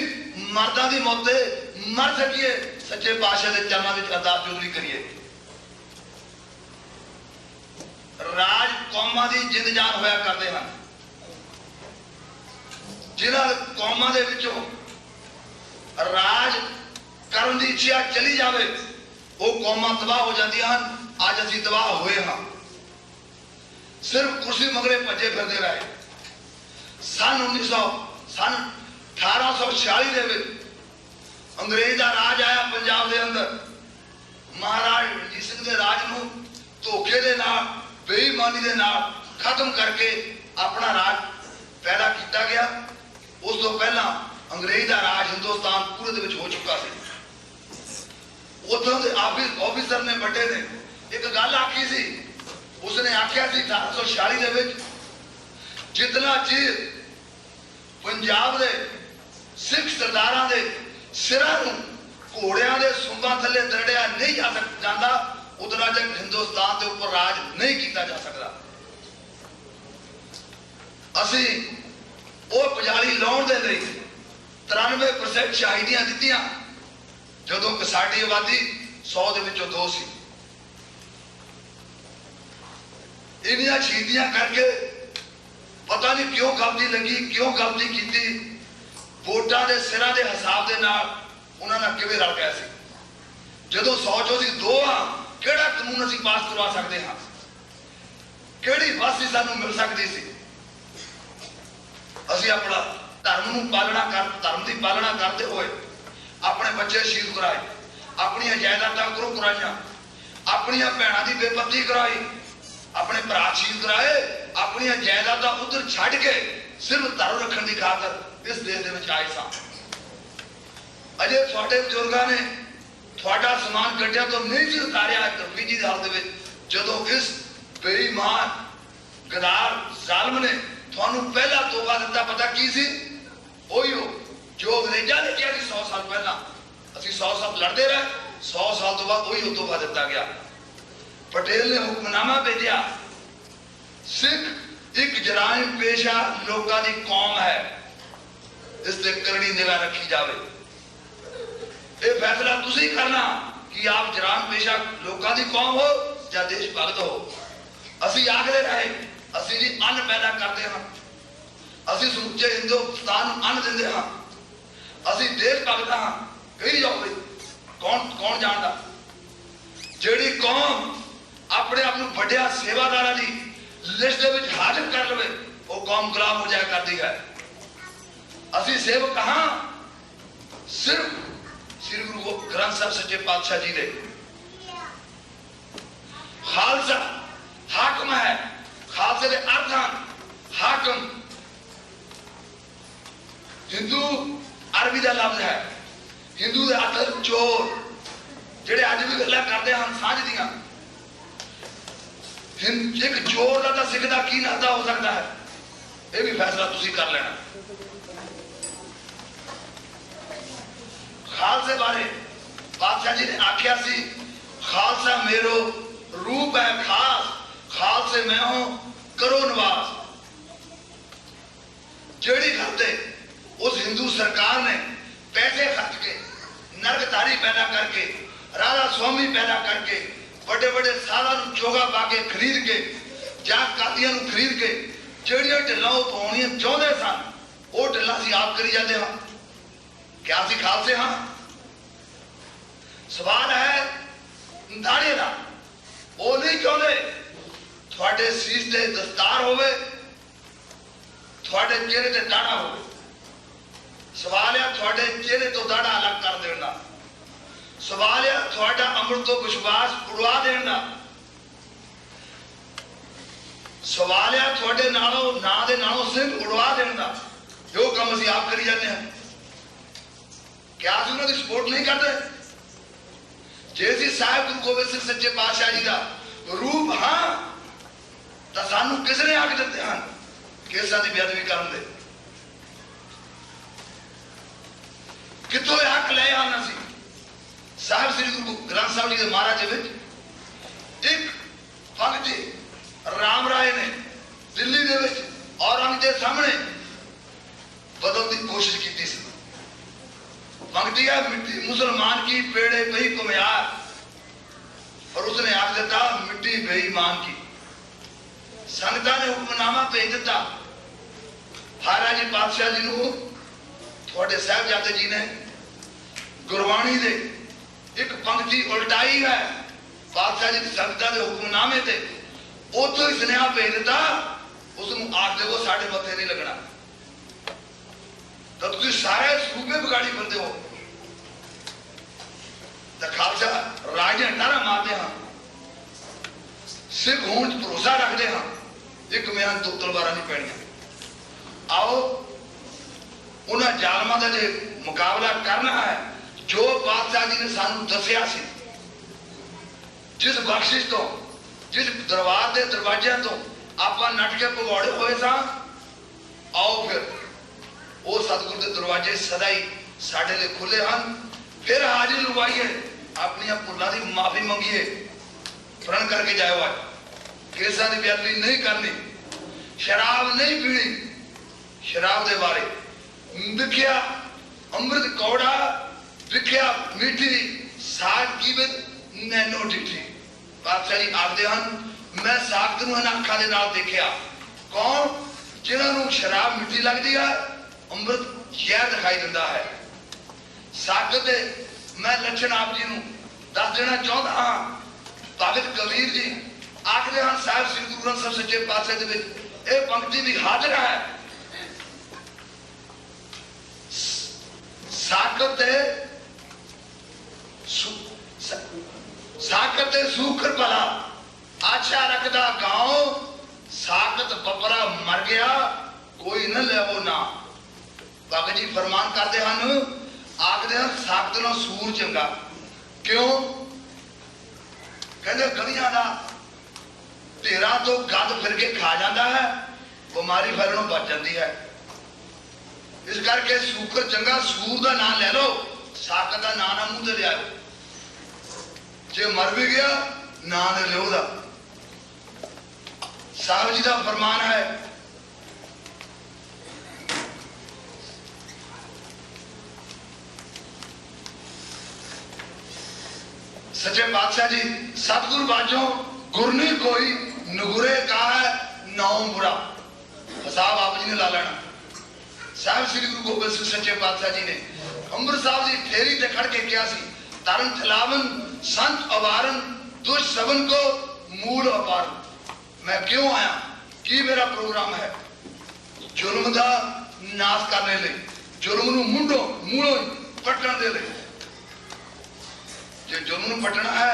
मर्दां दी मौत मर सकिए, सच्चे पातशाह के चरणों में अरदास जोदरी करिए। राज कौमां दी जिंद जान होया करते हैं, जिन्हां कौमां दे विचों राज करन दी इच्छा चली जावे वो कौमां तबाह हो जांदियां हन। अज असीं तबाह होए हां, सिर्फ कुर्सी मगरे भजे फिरदे रहे। सन सन 1846 ਦੇ ਵਿੱਚ ਅੰਗਰੇਜ਼ ਦਾ ਰਾਜ ਆਇਆ ਪੰਜਾਬ ਦੇ ਅੰਦਰ। ਮਹਾਰਾਜ ਰਣਜੀਤ ਸਿੰਘ ਦੇ ਰਾਜ ਨੂੰ ਧੋਖੇ ਦੇ ਨਾਲ, ਬੇਈਮਾਨੀ ਦੇ ਨਾਲ ਖਤਮ ਕਰਕੇ ਆਪਣਾ ਰਾਜ ਪੈਦਾ ਕੀਤਾ ਗਿਆ। ਉਸ ਤੋਂ ਪਹਿਲਾਂ ਅੰਗਰੇਜ਼ ਦਾ ਰਾਜ ਹਿੰਦੁਸਤਾਨ ਪੂਰੇ ਦੇ ਵਿੱਚ ਹੋ ਚੁੱਕਾ ਸੀ। ਉਥੋਂ ਦੇ ਆਫਿਸਰ ਨੇ ਵੱਡੇ ਨੇ ਇੱਕ ਗੱਲ ਆਖੀ ਸੀ। ਉਸਨੇ ਆਖਿਆ ਸੀ 1846 ਦੇ ਵਿੱਚ ਜਿਤਨਾ ਚਿਰ ਪੰਜਾਬ ਦੇ ਸਿੱਖ ਸਰਦਾਰਾਂ ਦੇ ਸਿਰਾਂ ਨੂੰ ਘੋੜਿਆਂ ਦੇ ਸੁੰਬਾਂ ਥੱਲੇ ਦਰੜਿਆ ਨਹੀਂ ਜਾ ਜਾਂਦਾ, ਉਤਨਾ ਤੱਕ ਹਿੰਦੁਸਤਾਨ ਦੇ ਉੱਪਰ ਰਾਜ ਨਹੀਂ ਕੀਤਾ ਜਾ ਸਕਦਾ। ਅਸੀਂ ਉਹ ਪੁਜਾਰੀ ਲਾਉਣ ਦੇ ਲਈ 93% ਸ਼ਹੀਦੀਆਂ ਦਿੱਤੀਆਂ, ਜਦੋਂ ਕਿ ਸਾਡੀ ਆਬਾਦੀ 100 ਦੇ ਵਿੱਚੋਂ 2 ਸੀ। ਇੰਨੀਆਂ ਸ਼ਹੀਦੀਆਂ ਕਰਕੇ ਪਤਾ ਨਹੀਂ ਕਿਉਂ ਗਲਤੀ ਲੱਗੀ, ਕਿਉਂ ਗਲਤੀ ਕੀਤੀ। ਵੋਟਾਂ ਦੇ ਸਿਰਾਂ ਦੇ ਹਿਸਾਬ ਦੇ ਨਾਲ ਉਹਨਾਂ ਨਾਲ ਕਿਵੇਂ ਰਲ ਗਿਆ ਸੀ। ਜਦੋਂ 100 ਚੋਂ ਅਸੀਂ 2 ਆ, ਕਿਹੜਾ ਕਾਨੂੰਨ ਅਸੀਂ ਪਾਸ ਕਰਵਾ ਸਕਦੇ ਹਾਂ? ਕਿਹੜੀ ਵਾਸੀ ਸਾਨੂੰ ਮਿਲ ਸਕਦੀ ਸੀ? ਅਸੀਂ ਆਪਣਾ ਧਰਮ ਦੀ ਪਾਲਣਾ ਕਰਦੇ ਹੋਏ ਆਪਣੇ ਬੱਚੇ ਸ਼ਹੀਦ ਕਰਾਏ, ਆਪਣੀਆਂ ਜਾਇਦਾਦਾਂ ਕਰੋ ਕਰਾਈਆਂ, ਆਪਣੀਆਂ ਭੈਣਾਂ ਦੀ ਬੇਪਤੀ ਕਰਾਈ, ਆਪਣੇ ਭਰਾ ਸ਼ਹੀਦ ਕਰਾਏ, ਆਪਣੀਆਂ ਜਾਇਦਾਦਾਂ ਉਧਰ ਛੱਡ ਕੇ ਸਿਰਫ ਧਰਮ ਰੱਖਣ ਦੀ ਖਾਤਰ ਇਸ ਦੇਸ਼ ਦੇ ਵਿੱਚ ਆਏ ਸਾਂ। ਅਜੇ ਤੁਹਾਡੇ ਬਜ਼ੁਰਗਾਂ ਨੇ ਤੁਹਾਡਾ ਸਮਾਨ ਗੱਡਿਆਂ ਤੋਂ ਨਹੀਂ ਸੀ ਉਤਾਰਿਆ ਤਫਰੀਜੀ ਦੇ ਹਾਲ ਦੇ ਵਿੱਚ, ਜਦੋਂ ਇਸ ਬੇਈਮਾਨ ਗਦਾਰ ਜ਼ਾਲਮ ਨੇ ਤੁਹਾਨੂੰ ਪਹਿਲਾ ਤੋਹਫਾ ਦਿੱਤਾ। ਪਤਾ ਕੀ ਸੀ? ਉਹੀ ਜੋ ਅੰਗਰੇਜ਼ਾਂ ਨੇ ਕਿਹਾ ਸੀ 100 ਸਾਲ ਪਹਿਲਾਂ। ਅਸੀਂ 100 ਸਾਲ ਲੜਦੇ ਰਹੇ, 100 ਸਾਲ ਤੋਂ ਬਾਅਦ ਉਹੀ ਤੋਹਫਾ ਦਿੱਤਾ ਗਿਆ। ਪਟੇਲ ਨੇ ਹੁਕਮਨਾਮਾ ਭੇਜਿਆ, ਸਿੱਖ ਇੱਕ ਜਰਾਇਮ ਪੇਸ਼ਾ ਲੋਕਾਂ ਦੀ ਕੌਮ ਹੈ, ਇਸ ਤੇ ਕਰੜੀ ਨਿਗਾਹ ਰੱਖੀ ਜਾਵੇ। ਇਹ ਫੈਸਲਾ ਤੁਸੀਂ ਕਰਨਾ ਕਿ ਆਪ ਜਰਾਇਮ ਪੇਸ਼ਾ ਲੋਕਾਂ ਦੀ ਕੌਮ ਹੋ ਜਾਂ ਦੇਸ਼ ਭਗਤ ਹੋ। ਅਸੀਂ ਆਖਦੇ ਰਹੇ, ਅਸੀਂ ਜੀ ਅੰਨ ਪੈਦਾ ਕਰਦੇ ਹਾਂ, ਅਸੀਂ ਸਮੁੱਚੇ ਹਿੰਦੁਸਤਾਨ ਨੂੰ ਅੰਨ ਦਿੰਦੇ ਹਾਂ, ਅਸੀਂ ਦੇਸ਼ ਭਗਤ ਹਾਂ। ਕਹੀ ਜਾਓ ਬਈ, ਕੌਣ ਜਾਣਦਾ? ਜਿਹੜੀ ਕੌਮ ਆਪਣੇ ਆਪ ਨੂੰ ਵੱਡਿਆ ਸੇਵਾਦਾਰਾਂ ਦੀ ਲਿਸਟ ਦੇ ਵਿੱਚ ਹਾਜ਼ਰ ਕਰ ਲਵੇ, ਉਹ ਕੌਮ ਗੁਲਾਮ ਹੋ ਜਾਇਆ ਕਰਦੀ ਹੈ। ਅਸੀਂ ਸੇਵਕ ਹਾਂ ਸਿਰਫ ਸ੍ਰੀ ਗੁਰੂ ਗ੍ਰੰਥ ਸਾਹਿਬ ਸੱਚੇ ਪਾਤਸ਼ਾਹ ਜੀ ਦੇ। ਖਾਲਸਾ ਹਾਕਮ ਹੈ, ਖਾਲਸੇ ਦੇ ਅਰਥ ਹਨ ਹਾਕਮ। ਹਿੰਦੂ ਅਰਬੀ ਦਾ ਲਫ਼ਜ਼ ਹੈ, ਹਿੰਦੂ ਦੇ ਅਰਥ ਚੋਰ, ਜਿਹੜੇ ਅੱਜ ਵੀ ਗੱਲਾਂ ਕਰਦੇ ਹਨ ਸਾਂਝ ਦੀਆਂ। ਇੱਕ ਚੋਰ ਦਾ ਤਾਂ ਸਿੱਖ ਦਾ ਕੀ ਨਾਤਾ ਹੋ ਸਕਦਾ ਹੈ? ਇਹ ਵੀ ਫੈਸਲਾ ਤੁਸੀਂ ਕਰ ਲੈਣਾ। ਖਾਲਸੇ ਬਾਰੇ ਪਾਤਸ਼ਾਹ ਜੀ ਨੇ ਆਖਿਆ ਸੀ, ਖਾਲਸਾ मेरो रूप है खास, खालसे मैं हूं करो निवास। ਜਿਹੜੀ ਗੱਲ ਤੇ उस हिंदू सरकार ने पैसे खर्च के, नरकधारी पैदा करके, राधा स्वामी पैदा करके, बड़े बड़े साधा चोगा पा के खरीद के, जात कातियां खरीद के ਜਿਹੜੀਆਂ ਢਿੱਲਾਂ ਉਹ ਪਾਉਣੀਆਂ ਚਾਹੁੰਦੇ ਸਨ, ਉਹ ਢਿੱਲਾਂ ਅਸੀਂ ਆਪ ਕਰੀ ਜਾਂਦੇ ਹਾਂ। ਕਿਆ ਅਸੀਂ ਖਾਲਸੇ ਹਾਂ? ਸਵਾਲ ਹੈ ਦਾੜੇ ਦਾ। ਉਹ ਨਹੀਂ ਚਾਹੁੰਦੇ ਤੁਹਾਡੇ ਸੀਸ ਤੇ ਦਸਤਾਰ ਹੋਵੇ, ਤੁਹਾਡੇ ਚਿਹਰੇ ਤੇ ਦਾੜਾ ਹੋਵੇ। ਸਵਾਲ ਹੈ ਤੁਹਾਡੇ ਚਿਹਰੇ ਤੋਂ ਦਾੜਾ ਅਲੱਗ ਕਰ ਦੇਣ ਦਾ। ਸਵਾਲ ਹੈ ਤੁਹਾਡਾ ਅੰਮ੍ਰਿਤ ਤੋਂ ਵਿਸ਼ਵਾਸ ਉਡਵਾ ਦੇਣ ਦਾ। ਸਵਾਲ ਹੈ ਤੁਹਾਡੇ ਨਾਲੋਂ ਨਾਂ ਦੇ ਨਾਲੋਂ ਸਿੰਘ ਉਡਵਾ ਦੇਣ ਦਾ। ਜੋ ਕੰਮ ਅਸੀਂ ਆਪ ਕਰੀ ਜਾਂਦੇ ਹਾਂ। ਕਿਆ ਅਸੀਂ ਉਹਨਾਂ ਦੀ ਸਪੋਰਟ ਨਹੀਂ ਕਰਦੇ? ਜੇ ਅਸੀਂ ਸਾਹਿਬ ਗੁਰੂ ਗੋਬਿੰਦ ਸਿੰਘ ਸੱਚੇ ਪਾਤਸ਼ਾਹ ਜੀ ਦਾ ਰੂਪ ਹਾਂ, ਤਾਂ ਸਾਨੂੰ ਕਿਸ ਨੇ ਹੱਕ ਦਿੱਤੇ ਹਨ ਕਿ ਇਸ ਦੀ ਬੇਅਦਬੀ ਕਰਨ ਦੇ? ਕਿੱਥੋਂ ਇਹ ਹੱਕ ਲਏ ਹਨ ਅਸੀਂ? ਸਾਹਿਬ ਸ੍ਰੀ ਗੁਰੂ ਗ੍ਰੰਥ ਸਾਹਿਬ ਜੀ ਦੇ ਮਹਾਰਾਜ ਦੇ ਵਿੱਚ ਇੱਕ ਭਗਤ ਜੀ ਰਾਮ ਰਾਏ ਨੇ ਦਿੱਲੀ ਦੇ ਵਿੱਚ ਔਰੰਗਜ਼ੇਬ ਦੇ ਸਾਹਮਣੇ ਬਦਲਣ ਦੀ ਕੋਸ਼ਿਸ਼ ਕੀਤੀ ਸੀ। ਮੰਗਦੀ ਹੈ ਮਿੱਟੀ मुसलमान की पेड़े पई कुम्हार, और उसने आख दिता मिट्टी बेईमान की। संगतां ने हुक्मनामा भेज दिता महाराज जी पातशाह जी ਨੂੰ, ਤੁਹਾਡੇ ਸਾਹਿਬਜ਼ਾਦੇ ਜੀ ਨੇ ਗੁਰਬਾਣੀ ਦੇ ਇੱਕ ਪੰਕਤੀ ਉਲਟਾਈ ਹੈ ਪਾਤਸ਼ਾਹ ਜੀ ਦੀ ਸੰਗਤਾਂ ਦੇ ਹੁਕਮਨਾਮੇ ਤੇ। ਉੱਥੋਂ ਹੀ ਸੁਨੇਹਾ ਭੇਜ ਦਿੱਤਾ, ਉਸ ਨੂੰ ਆਖ ਦੇਵੋ ਸਾਡੇ ਮੱਥੇ ਨਹੀਂ ਲੱਗਣਾ। ਤਾਂ ਤੁਸੀਂ ਸਾਰੇ ਸੂਬੇ ਵਿਗਾੜੀ ਫਿਰਦੇ ਹੋ। ਤਾਂ ਖਾਲਸਾ ਰਾਜ ਦੀਆਂ ਟਾਰਾਂ ਮਾਰਦੇ ਹਾਂ, ਸਿੱਖ ਹੋਣ 'ਚ ਭਰੋਸਾ ਰੱਖਦੇ ਹਾਂ, ਇੱਕ ਮਿਆਨ ਦੋ ਤਲਵਾਰਾਂ ਨਹੀਂ ਪੈਣੀਆਂ। ਆਓ ਉਹਨਾਂ ਜ਼ਾਲਮਾਂ ਦਾ ਜੇ ਮੁਕਾਬਲਾ ਕਰਨਾ ਹੈ, ਜੋ ਪਾਤਸ਼ਾਹ ਜੀ ਨੇ ਸਾਨੂੰ ਦੱਸਿਆ ਸੀ, ਜਿਸ ਬਖਸ਼ਿਸ਼ ਤੋਂ, ਜਿਸ ਦਰਬਾਰ ਦੇ ਦਰਵਾਜ਼ਿਆਂ ਤੋਂ ਆਪਾਂ ਨੱਠ ਕੇ ਭਗੌੜੇ ਹੋਏ ਸਾਂ, ਆਓ ਫਿਰ ਉਹ ਸਤਿਗੁਰ ਦੇ ਦਰਵਾਜ਼ੇ ਸਦਾ ਹੀ ਸਾਡੇ ਲਈ ਖੁੱਲੇ ਹਨ। ਫਿਰ ਹਾਜ਼ਰੀ ਲਗਵਾਈਏ, ਆਪਣੀਆਂ ਭੁੱਲਾਂ ਦੀ ਮਾਫੀ ਮੰਗੀਏ, ਪ੍ਰਣ ਕਰਕੇ ਜਾਇਓ। ਅੱਜ ਕੇਸਾਂ ਦੀ ਬੇਅਦਬੀ ਨਹੀਂ ਕਰਨੀ, ਸ਼ਰਾਬ ਨਹੀਂ ਪੀਣੀ, ਸ਼ਰਾਬ ਦੇ ਬਾਰੇ ਵਿਖਿਆ ਅੰਮ੍ਰਿਤ ਕੌੜਾ, ਵਿਖਿਆ ਮਿੱਠੀ ਸਾਗ ਕੀਵਤ ਨੈਨੋ ਡਿੱਠੀ। ਪਾਤਸ਼ਾਹ ਜੀ ਆਖਦੇ ਹਨ, ਮੈਂ ਸਾਗਤ ਨੂੰ ਇਹਨਾਂ ਅੱਖਾਂ ਦੇ ਨਾਲ ਦੇਖਿਆ। ਕੌਣ? ਜਿਨ੍ਹਾਂ ਨੂੰ ਸ਼ਰਾਬ ਮਿੱਠੀ ਲੱਗਦੀ ਹੈ, ਅੰਮ੍ਰਿਤ ਜ਼ਹਿਰ ਦਿਖਾਈ ਦਿੰਦਾ ਹੈ। ਸਾਗਤ ਦੇ ਮੈਂ ਲੱਛਣ ਆਪ ਜੀ ਨੂੰ ਦੱਸ ਦੇਣਾ ਚਾਹੁੰਦਾ ਹਾਂ। ਭਗਤ ਕਬੀਰ ਜੀ ਆਖਦੇ ਹਨ, ਸਾਹਿਬ ਸ੍ਰੀ ਗੁਰੂ ਗ੍ਰੰਥ ਸਾਹਿਬ ਸੱਚੇ ਪਾਤਸ਼ਾਹ ਦੇ ਵਿੱਚ ਇਹ ਪੰਕਤੀ ਵੀ ਹਾਜ਼ਰ ਹੈ। ਸਾਕਤ ਤੇ ਸੂਖਰ ਭਲਾ ਆਛਾ ਰੱਖਦਾ ਗਾਉ, ਸਾਕਤ ਬਪਰਾ ਮਰ ਗਿਆ ਕੋਈ ਨਾ ਲੈਵੋ ਨਾ। ਭਗਤ ਜੀ ਫਰਮਾਨ ਕਰਦੇ ਹਨ, ਆਖਦੇ ਹਨ ਸਾਕਤ ਨਾਲ ਸੂਰ ਚੰਗਾ। ਕਿਉਂ? ਕਹਿੰਦੇ ਗਲੀਆਂ ਦਾ ਢੇਰਾਂ ਤੋਂ ਗੰਦ ਫਿਰ ਕੇ ਖਾ ਜਾਂਦਾ ਹੈ, ਬਿਮਾਰੀ ਫੈਲਣੋਂ ਬਚ ਜਾਂਦੀ ਹੈ। ਇਸ ਕਰਕੇ ਸੂਕਰ ਚੰਗਾ। ਸੂਰ ਦਾ ਨਾਂ ਲੈ ਲਓ, ਸਾਕਤ ਦਾ ਨਾਂ ਨਾ ਮੂੰਹ ਤੇ ਲਿਆਓ। ਜੇ ਮਰ ਵੀ ਗਿਆ ਨਾਂ ਲੈ ਲਿਓ ਉਹਦਾ। ਸਾਹਿਬ ਜੀ ਦਾ ਫਰਮਾਨ ਹੈ, सच्चे बादशाह जी सतगुरु बाजो गुरनी कोई नगुरे का है नाम बुरा। साहब आप जी ने ला लेना। साहब श्री गुरु गोबिंद सिंह सच्चे बादशाह जी ने अंबर साहब जी फेरी ते खड़ के क्या सी, तरन थलावन संत अवारन दुष्ट सबन को मूल अपारन। मैं क्यों आया, की मेरा प्रोग्राम है? जुल्म का नाश करने लिए, जुल्म नूं मुंडो मूलों पटन दे लिए। जो जुल्म नूं पटना है,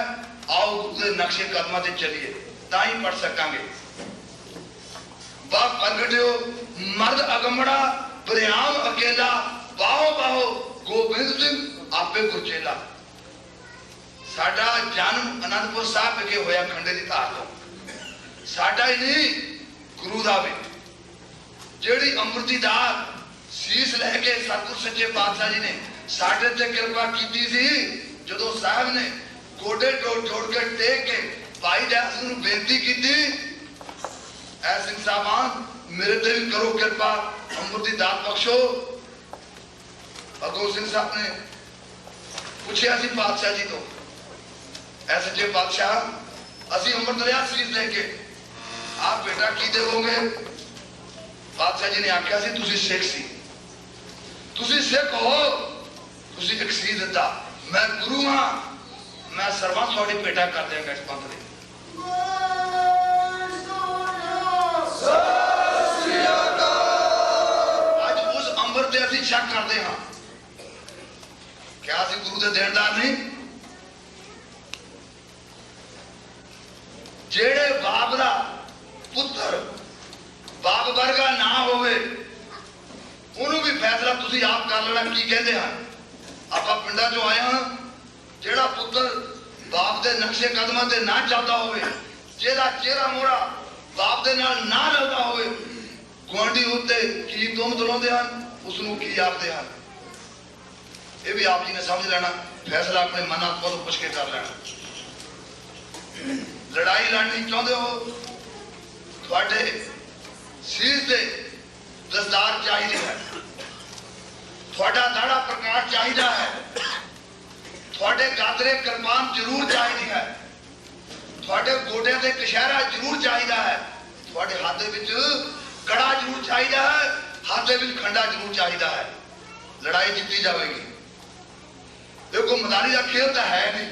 आओ उसके नक्शे कदमां ते चलिए, तां ही पट सकांगे। बाप प्रगटियो मर्द अगमड़ा बरियाम अकेला, बाहो बाहो गोबिंद सिंह आपे गुरचेला। साडा जन्म अनंदपुर साहब विखे होया खंडे दी धार तो। साडा ही नहीं गुरु दा भी। जेड़ी अमृती दात सीस लैके सतगुर सच्चे पातशाह जी ने साडे ते कृपा कीती सी। ਜਦੋਂ ਸਾਹਿਬ ਨੇ ਗੋਡੇ ਜੋੜ ਕੇ ਟੇਕ ਕੇ ਭਾਈ ਦयाल ਨੂੰ ਬੇਨਤੀ ਕੀਤੀ, ਐ ਸਿੰਘ ਸਾਹਿਬਾਨ ਮੇਰੇ ਤੇ ਵੀ ਕਰੋ ਕਿਰਪਾ, ਅੰਮ੍ਰਿਤ ਦੀ ਦਾਤ ਬਖਸ਼ੋ। ਭਗਤ ਸਿੰਘ ਸਾਹਿਬ ਨੇ ਪੁੱਛਿਆ ਸੀ ਪਾਤਸ਼ਾਹ ਜੀ ਤੋਂ, ਐ ਸੱਚੇ ਪਾਤਸ਼ਾਹ ਅਸੀਂ ਅੰਮ੍ਰਿਤ ਲਿਆ ਸੀਸ ਲੈ ਕੇ, ਆਪ ਬੇਟਾ ਕੀ ਦੇਵੋਗੇ? ਪਾਤਸ਼ਾਹ ਜੀ ਨੇ ਆਖਿਆ ਸੀ ਤੁਸੀਂ ਸਿੱਖ ਸੀ, ਤੁਸੀਂ ਸਿੱਖ ਹੋ, ਤੁਸੀਂ ਇੱਕ ਸੀਸ ਦਿੱਤਾ। मैं गुरु हाँ, मैं सर्वा थोड़ी बेटा कर देंगे इस पंथ दे। आज उस अंबर ते असीं शक करते हाँ, क्या असीं गुरु दे देनदार नहीं? जेड़े बाप दा पुत्र बाप वर्गा ना होवे, उन्होंने भी फैसला तुसीं आप कर लेना की कहते हैं। ਆਪਾਂ ਪਿੰਡਾਂ ਚੋਂ ਆਏ ਹਾਂ, ਜਿਹੜਾ ਪੁੱਤਰ ਬਾਪ ਦੇ ਨਕਸ਼ੇ ਕਦਮਾਂ ਤੇ ਨਾ ਚੱਲਦਾ ਹੋਵੇ, ਜਿਹਦਾ ਚਿਹਰਾ ਮੋਹਰਾ ਬਾਪ ਦੇ ਨਾਲ ਨਾ ਰਲਦਾ ਹੋਵੇ, ਗੁਆਂਢੀ ਉੱਤੇ ਕੀ ਤੁਮ ਲਾਉਂਦੇ ਹਨ, ਉਸ ਨੂੰ ਕੀ ਆਖਦੇ ਹਨ, ਇਹ ਵੀ ਆਪ ਜੀ ਨੇ ਸਮਝ ਲੈਣਾ। ਫੈਸਲਾ ਆਪਣੇ ਮਨ ਆਤਮਾ ਤੋਂ ਪੁੱਛ ਕੇ ਕਰ ਲੈਣਾ। ਲੜਾਈ ਲੜਨੀ ਚਾਹੁੰਦੇ ਹੋ, ਤੁਹਾਡੇ ਸੀਸ ਤੇ ਦਸਤਾਰ ਚਾਹੀਦੀ ਹੈ, ਤੁਹਾਡਾ ਦਾੜਾ ਪ੍ਰਕਾਸ਼ ਚਾਹੀਦਾ ਹੈ, ਤੁਹਾਡੇ ਗਾਦਰੇ ਕਿਰਪਾਨ ਜ਼ਰੂਰ ਚਾਹੀਦੀ ਹੈ, ਤੁਹਾਡੇ ਗੋਡਿਆਂ ਤੇ ਕਸ਼ਹਿਰਾ ਜ਼ਰੂਰ ਚਾਹੀਦਾ ਹੈ, ਤੁਹਾਡੇ ਹੱਥ ਦੇ ਵਿੱਚ ਕੜਾ ਜ਼ਰੂਰ ਚਾਹੀਦਾ ਹੈ, ਹੱਥ ਦੇ ਵਿੱਚ ਖੰਡਾ ਜ਼ਰੂਰ ਚਾਹੀਦਾ ਹੈ। ਲੜਾਈ ਜਿੱਤੀ ਜਾਵੇਗੀ। ਦੇਖੋ ਮੈਦਾਨੀ ਦਾ ਖੇਲ ਤਾਂ ਹੈ ਨਹੀਂ,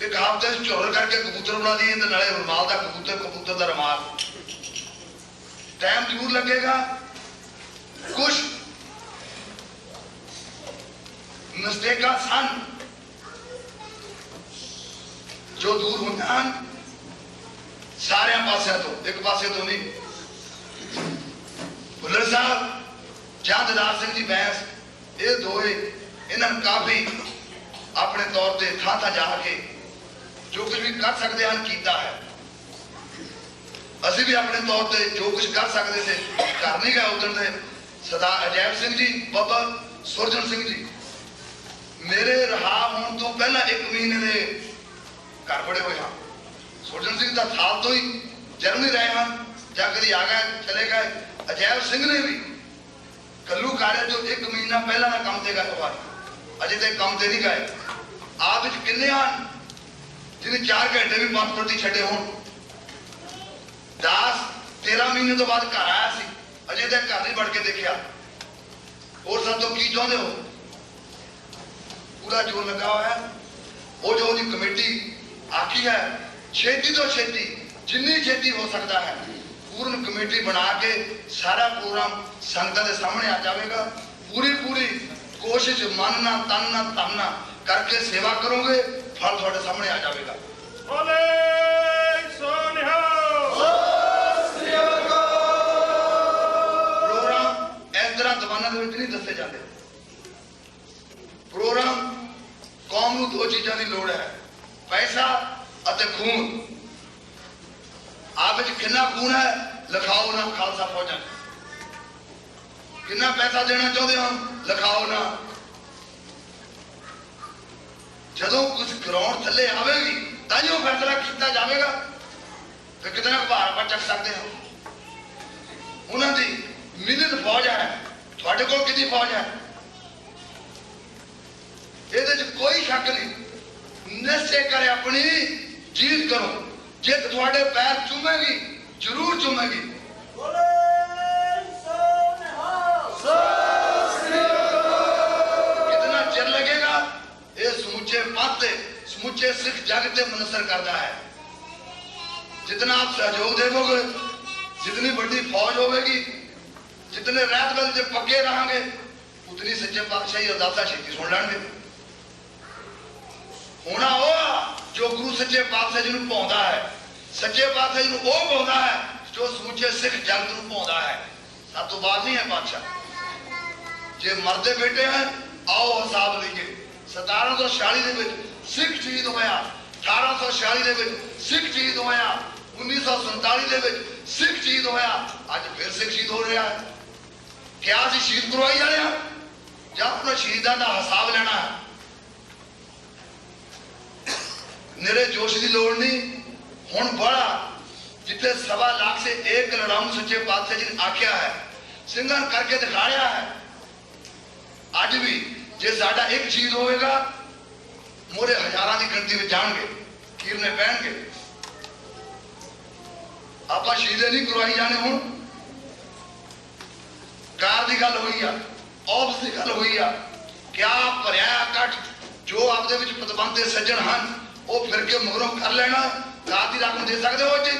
ਇੱਕ ਹਫ਼ਤੇ ਚ ਝੋਲ ਕਰਕੇ ਕਬੂਤਰ ਬਣਾ ਦਈਏ ਤੇ ਨਾਲੇ ਰੁਮਾਲ ਦਾ ਕਬੂਤਰ, ਕਬੂਤਰ ਦਾ ਰੁਮਾਲ। ਟਾਈਮ ਜ਼ਰੂਰ ਲੱਗੇਗਾ, ਕੁਛ ਮਿਸਟੇਕਾਂ ਸਨ ਜੋ ਦੂਰ ਹੁੰਦੀਆਂ ਹਨ ਸਾਰਿਆਂ ਪਾਸਿਆਂ ਤੋਂ, ਇੱਕ ਪਾਸੇ ਤੋਂ ਨਹੀਂ। ਭੁੱਲਰ ਸਾਹਿਬ, ਚੰਦਦਾਸ ਸਿੰਘ ਜੀ ਬੈਂਸ, ਇਹ ਦੋਏ ਇਹਨਾਂ ਨੇ ਕਾਫੀ ਆਪਣੇ ਤੌਰ ਤੇ ਥਾਂ ਜਾ ਕੇ ਜੋ ਕੁਝ ਵੀ ਕਰ ਸਕਦੇ ਹਨ ਕੀਤਾ ਹੈ। ਅਸੀਂ ਵੀ ਆਪਣੇ ਤੌਰ ਤੇ ਜੋ ਕੁਝ ਕਰ ਸਕਦੇ ਸੀ ਕਰ ਨਹੀਂ ਗਏ। ਉਦੋਂ ਦੇ ਸਰਦਾਰ ਅਜੈਬ ਸਿੰਘ ਜੀ, ਬਾਬਾ ਸੁਰਜਨ ਸਿੰਘ ਜੀ ਮੇਰੇ ਰਿਹਾ ਹੋਣ ਤੋਂ ਪਹਿਲਾਂ 1 ਮਹੀਨੇ ਦੇ ਘਰ ਬੜੇ ਹੋਏ ਹਨ। ਸੁਰਜਨ ਸਿੰਘ ਦਾ ਸਾਲ ਤੋਂ ਹੀ ਜਰਮਨੀ ਰਹੇ ਹਨ, ਜਾਂ ਕਦੀ ਆ ਗਏ ਚਲੇ ਗਏ। ਅਜੈਬ ਸਿੰਘ ਨੇ ਵੀ ਕੱਲੂ ਕਾਰੇ ਜੋ 1 ਮਹੀਨਾ ਪਹਿਲਾਂ ਦਾ ਕੰਮ ਤੇ ਗਏ ਹੋਏ, ਅਜੇ ਤੱਕ ਕੰਮ ਤੇ ਨਹੀਂ ਗਏ। ਆਪ ਵਿੱਚ ਕਿੰਨੇ ਹਨ ਜਿਹਨੇ 4 ਘੰਟੇ ਵੀ ਪੰਥ ਪ੍ਰਤੀ ਛੱਡੇ ਹੋਣ। ਦਾਸ 13 ਮਹੀਨੇ ਤੋਂ ਬਾਅਦ ਘਰ ਆਇਆ ਸੀ, ਅਜੇ ਤੱਕ ਘਰ ਨਹੀਂ ਵੜ ਕੇ ਦੇਖਿਆ। ਹੋਰ ਸਭ ਤੋਂ ਕੀ ਚਾਹੁੰਦੇ ਹੋ? ਪੂਰਾ ਜੋਰ ਲੱਗਾ ਹੋਇਆ ਹੈ। ਉਹ ਜੋ ਉਹਦੀ ਕਮੇਟੀ ਆਖੀ ਹੈ, ਛੇਤੀ ਤੋਂ ਛੇਤੀ, ਜਿੰਨੀ ਛੇਤੀ ਹੋ ਸਕਦਾ ਹੈ ਪੂਰਨ ਕਮੇਟੀ ਬਣਾ ਕੇ ਸਾਰਾ ਪ੍ਰੋਗਰਾਮ ਸੰਗਤਾਂ ਦੇ ਸਾਹਮਣੇ ਆ ਜਾਵੇਗਾ। ਪੂਰੀ ਕੋਸ਼ਿਸ਼, ਮਨ ਨਾ ਤਨ ਨਾ ਧਨ ਨਾ ਕਰਕੇ ਸੇਵਾ ਕਰੋਗੇ, ਫਲ ਤੁਹਾਡੇ ਸਾਹਮਣੇ ਆ ਜਾਵੇਗਾ। ਬੋਲੇ ਸੋਨਿਹਾ। ਪ੍ਰੋਗਰਾਮ ਇਸ ਤਰ੍ਹਾਂ ਜ਼ਬਾਨਾਂ ਦੇ ਵਿੱਚ ਨਹੀਂ ਦੱਸੇ ਜਾਂਦੇ। ਪ੍ਰੋਗਰਾਮ ਕੌਮ ਨੂੰ 2 ਚੀਜ਼ਾਂ ਦੀ ਲੋੜ ਹੈ, ਪੈਸਾ ਅਤੇ ਖੂਨ। ਆਪ ਵਿੱਚ ਕਿੰਨਾ ਖੂਨ ਹੈ ਲਿਖਾਓ ਨਾ ਖਾਲਸਾ ਫੌਜਾਂ। ਕਿੰਨਾ ਪੈਸਾ ਦੇਣਾ ਚਾਹੁੰਦੇ ਹੋ ਲਿਖਾਓ ਨਾ। ਜਦੋਂ ਕੁਝ ਗਰਾਊਂਡ ਥੱਲੇ ਆਵੇਗੀ ਤਾਂ ਹੀ ਉਹ ਫੈਸਲਾ ਕੀਤਾ ਜਾਵੇਗਾ ਕਿ ਕਿਤਨਾ ਭਾਰ ਆਪਾਂ ਚੱਕ ਸਕਦੇ ਹਾਂ। ਉਹਨਾਂ ਦੀ ਮਿਲਨ ਫੌਜ ਹੈ, ਤੁਹਾਡੇ ਕੋਲ ਕਿੰਨੀ ਫੌਜ ਹੈ? ਇਹਦੇ 'ਚ ਕੋਈ ਸ਼ੱਕ ਨਹੀਂ। ਨਿਸ਼ਚੈ ਕਰੇ ਆਪਣੀ ਜੀਤ ਕਰੋ। ਜਿੱਤ ਤੁਹਾਡੇ ਪੈਰ ਚੁੰਮੇਗੀ, ਜ਼ਰੂਰ ਚੁੰਮੇਗੀ। कितना चिर लगेगा ये समूचे पंथ, समूचे सिख जग से मुनसर करता है। जितना आप सहयोग देवोगे, जितनी बड़ी फौज होगी, जितने रात बल से पक्के रहेंगे, उतनी सच्चे पातशाही अरदासा छेती सुन लेंगे। होना हो जो गुरु सच्चे पातशाह जी ਨੂੰ ਪਾਉਂਦਾ ਹੈ, सच्चे पातशाह जी ਨੂੰ ਉਹ ਪਾਉਂਦਾ ਹੈ ਜੋ ਸਮੂਚੇ ਸਿੱਖ ਜਗਤ ਨੂੰ ਪਾਉਂਦਾ ਹੈ। ਸਭ ਤੋਂ ਬਾਅਦ ਨਹੀਂ ਹੈ ਬਾਦਸ਼ਾਹ। ਜੇ ਮਰਦੇ ਬੇਟੇ ਹਨ ਆਓ ਹਿਸਾਬ ਲਈਏ। 1746 ਦੇ ਵਿੱਚ ਸਿੱਖ ਸ਼ਹੀਦ ਹੋਇਆ, 1846 ਦੇ ਵਿੱਚ ਸਿੱਖ ਸ਼ਹੀਦ ਹੋਇਆ, 1947 ਦੇ ਵਿੱਚ ਸਿੱਖ ਸ਼ਹੀਦ ਹੋਇਆ, ਅੱਜ ਫਿਰ ਸਿੱਖ ਸ਼ਹੀਦ ਹੋ ਰਿਹਾ ਹੈ। ਕਿਆ ਅਸੀਂ ਸ਼ਹੀਦ ਕਰਵਾਈ ਜਾ ਰਹੇ ਹਾਂ ਜਾਂ ਉਹਨਾਂ ਸ਼ਹੀਦਾਂ ਦਾ ਹਿਸਾਬ ਲੈਣਾ ਹੈ? ਨਿਰੇ ਜੋਸ਼ ਦੀ ਲੋੜ ਨਹੀਂ। ਹੁਣ ਬੜਾ ਜਿੱਥੇ 1.25 ਲੱਖ ਸੇ 1 ਲੜਾਊ ਸੱਚੇ ਪਾਤਸ਼ਾਹ ਜੀ ਨੇ ਆਖਿਆ ਹੈ, ਸਿੰਘਾਂ ਕਰਕੇ ਦਿਖਾਇਆ ਹੈ। ਅੱਜ ਵੀ ਜੇ ਸਾਡਾ ਇੱਕ ਸ਼ਹੀਦ ਹੋਵੇਗਾ, ਮੋਰੇ ਹਜ਼ਾਰਾਂ ਦੀ ਗਿਣਤੀ ਵਿੱਚ ਜਾਣਗੇ, ਕੀਰਨੇ ਪੈਣਗੇ। ਆਪਾਂ ਸ਼ਹੀਦੇ ਨਹੀਂ ਕਰਵਾਈ ਜਾਣੇ। ਹੁਣ ਕਾਰ ਦੀ ਗੱਲ ਹੋਈ ਆ, ਆਫਸ ਦੀ ਗੱਲ ਹੋਈ ਆ, ਕਿਆ ਭਰਿਆ ਇਕੱਠ ਜੋ ਆਪਦੇ ਵਿੱਚ ਪਤਵੰਤੇ ਸੱਜਣ ਹਨ ਉਹ ਫਿਰ ਕੇ ਮਗਰੋਂ ਕਰ ਲੈਣਾ। ਕਾਰ ਦੀ ਰਕਮ ਦੇ ਸਕਦੇ ਹੋ ਜੀ,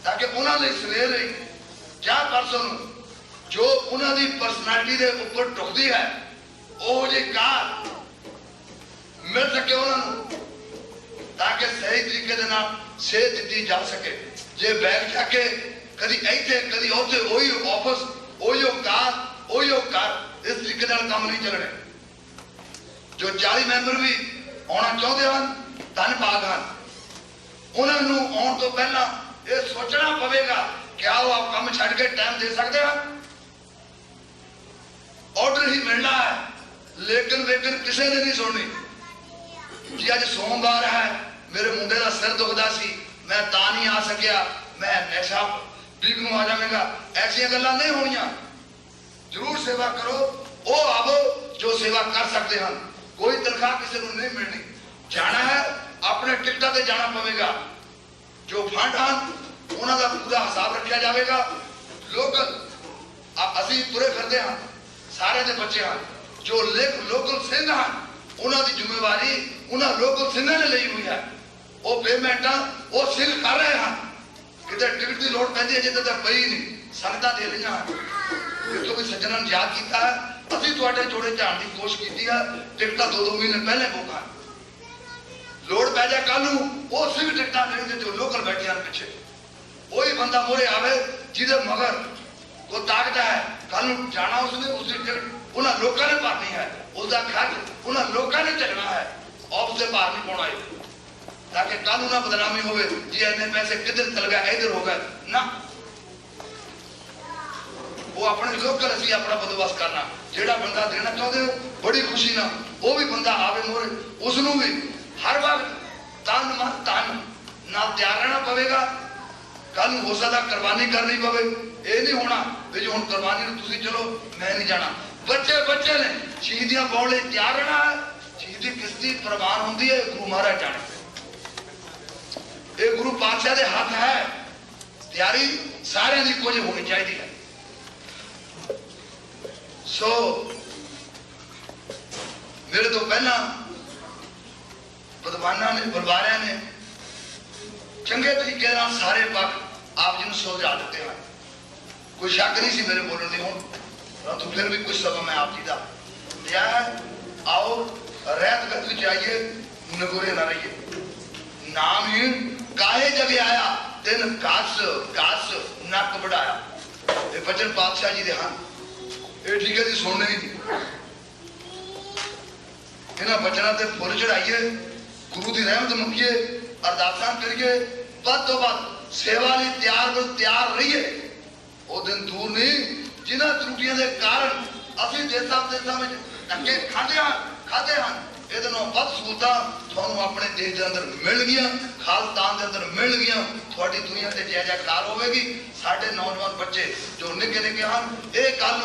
ਤਾਂ ਕਿ ਉਹਨਾਂ ਲਈ ਸਵੇਰੇ ਜਾਂ ਪਰਸੋਂ ਨੂੰ ਜੋ ਉਹਨਾਂ ਦੀ ਪਰਸਨੈਲਿਟੀ ਦੇ ਉੱਪਰ ਟੁਕਦੀ ਹੈ ਉਹ ਜਿਹੀ ਕਾਰ ਮਿਲ ਸਕੇ ਉਹਨਾਂ ਨੂੰ, ਤਾਂ ਕਿ ਸਹੀ ਤਰੀਕੇ ਦੇ ਨਾਲ ਸੇਧ ਦਿੱਤੀ ਜਾ ਸਕੇ। ਜੇ ਬੈਗ ਚੱਕ ਕੇ ਕਦੀ ਇੱਥੇ ਕਦੀ ਉੱਥੇ, ਉਹੀ ਆਫਿਸ, ਉਹੀ ਕਾਰ, ਉਹੀ ਘਰ, ਇਸ ਤਰੀਕੇ ਨਾਲ ਕੰਮ ਨਹੀਂ ਚੱਲਣੇ। ਜੋ 40 ਮੈਂਬਰ ਵੀ ਆਉਣਾ ਚਾਹੁੰਦੇ ਹਨ, ਧੰਨਵਾਦ ਹਨ। ਉਹਨਾਂ ਨੂੰ ਆਉਣ ਤੋਂ ਪਹਿਲਾਂ ਇਹ ਸੋਚਣਾ ਪਵੇਗਾ ਕਿ ਆਓ ਆਪ ਕੰਮ ਛੱਡ ਕੇ ਟਾਈਮ ਦੇ ਸਕਦੇ ਹਨ। ਆਰਡਰ ਹੀ ਮਿਲਣਾ ਹੈ, ਲੇਕਿਨ ਕਿਸੇ ਨੇ ਨਹੀਂ ਸੁਣਨੀ। ਜੀ ਅੱਜ ਸੋਮਵਾਰ ਹੈ, ਮੇਰੇ ਮੁੰਡੇ ਦਾ ਸਿਰ ਦੁਖਦਾ ਸੀ, ਮੈਂ ਤਾਂ ਨਹੀਂ ਆ ਸਕਿਆ, ਮੈਂ ਨਸ਼ਾ ਵੀਕ ਨੂੰ ਆ ਜਾਵੇਗਾ। ਐਸੀਆਂ ਗੱਲਾਂ ਨਹੀਂ ਹੋਣੀਆਂ। ਜ਼ਰੂਰ ਸੇਵਾ ਕਰੋ। ਉਹ ਆਵੋ ਜੋ ਸੇਵਾ ਕਰ ਸਕਦੇ ਹਨ। ਕੋਈ ਤਨਖਾਹ ਕਿਸੇ ਨੂੰ ਨਹੀਂ ਮਿਲਣੀ। ਜਾਣਾ ਹੈ ਆਪਣੇ ਟਿਕਟਾਂ ਤੇ ਜਾਣਾ ਪਵੇਗਾ। ਜੋ ਫੰਡ ਹਨ ਉਹਨਾਂ ਦਾ ਪੂਰਾ ਹਿਸਾਬ ਰੱਖਿਆ ਜਾਵੇਗਾ। ਲੋਕਲ ਅਸੀਂ ਤੁਰੇ ਫਿਰਦੇ ਹਾਂ, ਸਾਰੇ ਦੇ ਬੱਚੇ ਹਨ। ਜੋ ਲੋਕਲ ਸਿੰਘ ਹਨ ਉਹਨਾਂ ਦੀ ਜ਼ਿੰਮੇਵਾਰੀ ਉਹਨਾਂ ਲੋਕਲ ਸਿੰਘਾਂ ਨੇ ਲਈ ਹੋਈ ਹੈ। ਉਹ ਪੇਮੈਂਟਾਂ ਉਹ ਸਿੰਘ ਕਰ ਰਹੇ ਹਨ। ਕਿਤੇ ਟਿਕਟ ਦੀ ਲੋੜ ਪੈਂਦੀ ਹੈ, ਜਿੱਦਾਂ ਤਾਂ ਪਈ ਨਹੀਂ, ਸੰਗਤਾਂ ਦੇ ਰਹੀਆਂ ਹਨ। ਜਿੱਥੋਂ ਵੀ ਸੱਜਣਾਂ ਨੇ ਯਾਦ ਕੀਤਾ ਹੈ ਅਸੀਂ ਤੁਹਾਡੇ ਜੋੜੇ ਝਾੜਨ ਦੀ ਕੋਸ਼ਿਸ਼ ਕੀਤੀ ਆ। ਟਿਕਟਾਂ 2-2 ਮਹੀਨੇ ਪਹਿਲੇ ਬੁੱਕ ਹਨ। ਲੋੜ ਪੈ ਜਾ ਕੱਲ ਨੂੰ ਉਸ ਵੀ ਟਿਕਟਾਂ ਦੇਣਗੇ ਜੋ ਲੋਕਲ ਬੈਠੇ ਹਨ ਪਿੱਛੇ। ਉਹੀ ਬੰਦਾ ਮੋਰੇ ਆਵੇ ਜਿਹਦੇ ਮਗਰ ਕੋ ਤਾਕਤ ਹੈ। ਕੱਲ ਨੂੰ ਜਾਣਾ ਉਸਨੇ ਉਸਦੀ ਟਿਕਟ ਉਹਨਾਂ ਲੋਕਾਂ ਨੇ ਭਰਨੀ ਹੈ। ਉਸਦਾ ਖਰਚ ਉਹਨਾਂ ਲੋਕਾਂ ਨੇ ਚੱਕਣਾ ਹੈ। ਆਪ ਦੇ ਭਾਰ ਨਹੀਂ ਪਾਉਣਾ ਹੈ ताकि कल ना बदनामी हो जी इन्ने पैसे किधर चल गए इधर हो गए ना। वो अपने लोकल असी अपना बंदोबस्त करना। जेड़ा बंदा देना चाहते हो बड़ी खुशी ना वो भी बंदा आवे मोरे उसनों भी हर वक्त तन मन धन ना तैयार रहना पवेगा। कल हो सकता कुर्बानी करनी पवे। ये नहीं होना भी जो हम कुर्बानी तुसी चलो मैं नहीं जाना। बच्चे बच्चे ने शहीदियां पाने तैयार रहना है। शहीदी किसकी प्रवान होती है गुरु महाराज जाने। ये गुरु पातशाह के हाथ है। तैयारी सारे की कुछ होनी चाहिए है। सो मेरे तो पहला विद्वाना ने बलवारिया ने चंगे तरीके सारे पक्ष आप जी सुलझा देते हैं। कोई शक नहीं सी मेरे बोलने की हूँ परंतु फिर भी कुछ सब मैं आप जी का लिया है। आओ रहत गत में आइए नगोरे ना रहिए। नामहीन काहे जगे आया तेन घस घस नक बढ़ाया। ये बचन पातशाह जी दे हैं। ये ठीक है जी सुनने ही इन्होंने बचना से फुल चढ़ाइए गुरु की रहमत मंगिए अरदासा करिए बद तो बद सेवा लिए तैयार रहिए। वो दिन दूर नहीं जिन्होंने त्रुटियों के कारण असं देशों में धक्के खाते हैं। ये बद सहूलत थानू अपने देश के अंदर मिल गई खालिस्तान के अंदर मिल गई। थोड़ी दुनिया से जय जयकार होगी। साढ़े नौजवान बच्चे जो निके निके हैं ये कल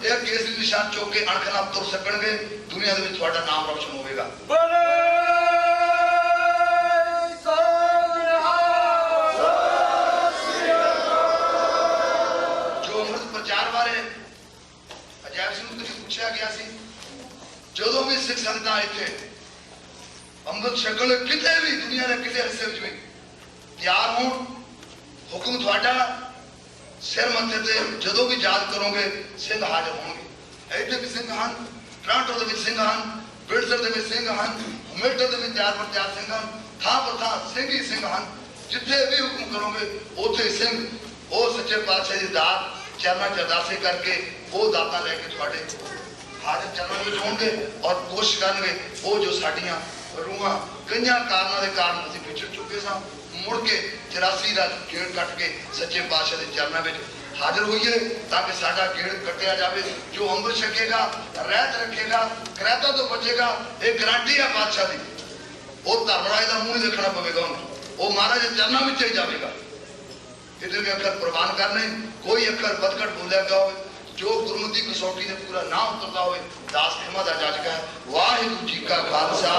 ये केसरी निशान चुक के अणख नाल तुर सकणगे। दुनिया के थोड़ा नाम रोशन होगा। जो अमृत प्रचार बारे अजैब सिंह तो पूछा गया सी जो भी सिख संगतां इत्थे अमृत छकण किते भी दुनिया के किसी हिस्से में भी तैयार हो हुक्म थोड़ा सिर मत्थे ते जो भी याद करोगे सिंह हाजिर होंगे। इतने भी सिंह हैं टोरंटो के सिंह हैं बिरसर के सिंह हैं हमिल्टन के तैयार पर तैयार सिंह हैं थां पर थां सिंह ही सिंह हैं। जिथे भी हुक्म करोगे उथे सिंह वो सच्चे पातशाह की दात चरणा च अरदासे करके वो दाता लैके थोड़े हाजिर चरणों में होंगे और कोशिश करेंगे वो जो साड़ियाँ रूहां कई कारणों के कारण अभी पिछड़ चुके सा मुड़ के 84 का गेड़ कट के सच्चे पातशाह के चरणों में हाजिर होइए ताकि साडा गेड़ कटिया जाए। जो अमृत छकेगा रहत रखेगा करैता तो बचेगा। एक गारंटी है पातशाह की। वो धर्मराज का मूँह नहीं देखना पवेगा उन्होंने वो महाराज के चरणों में ही जाएगा। इधर के अखर प्रवान करने कोई अखर बदकट बोलिया गया हो जो गुरमती कसौटी ने पूरा ना उतरता हो दास खिमा का जाचका है। वाहिगुरू जी का खालसा।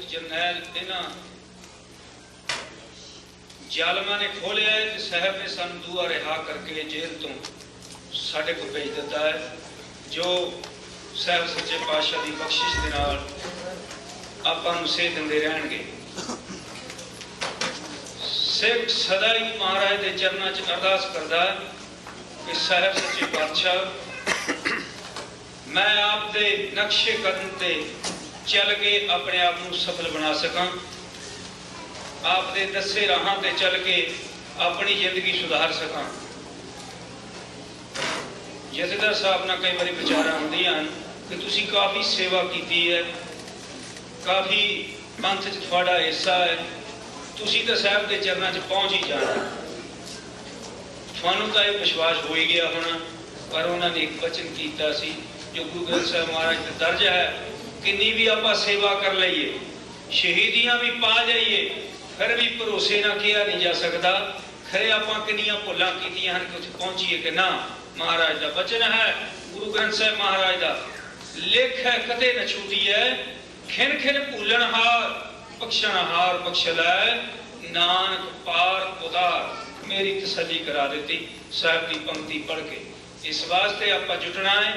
जरनैल इन्हां जालमा ने खोलिया है कि साहब ने सानू दुआ रिहा करके जेल तो साडे को भेज दिता है। जो साहब सच्चे पातशाह की बख्शिश के नाल आपां नूं सेध दिंदे रहणगे। सिख सदा ही महाराज के चरणों च अरदास करदा है कि साहब सच्चे पातशाह मैं आप दे नक्शे कदम ते चल के अपने आप को सफल बना सका। आप दे दसे राहां ते चल के अपनी जिंदगी सुधार सका। जथेदार साहब ना कई बार विचार आउंदियां कि तुसी काफ़ी सेवा की है काफ़ी पंथ च थोड़ा हिस्सा है तुसी तो साहब के चरणों च पहुँच ही जाना। थानू तो यह विश्वास हो ही गया होना पर उन्होंने एक वचन किया सी जो गुरु ग्रंथ साहब महाराज का दर्ज है किन्नी भी आप सेवा कर लीए शहीदियां भी पा जाइए फिर भी भरोसे ना किया नहीं जा सकता। खरे आप किनिया भुलां कीतियां कि उत्थे पहुंचीए कि ना। महाराज का वचन है गुरु ग्रंथ साहब महाराज का ਲੇਖੈ ਕਤੇ ਨ ਛੂਟੀਐ ਖਿਨ ਖਿਨ ਭੂਲਣਹਾਰ ਬਖਸ਼ਣਹਾਰ ਬਖਸ਼ ਲੈ ਨਾਨਕ ਪਾਰ ਉਤਾਰ। ਮੇਰੀ ਤਸੱਲੀ ਕਰਾ ਦਿੱਤੀ ਸਾਹਿਬ ਦੀ ਪੰਕਤੀ ਪੜ੍ਹ ਕੇ। ਇਸ ਵਾਸਤੇ ਆਪਾਂ ਜੁਟਣਾ ਹੈ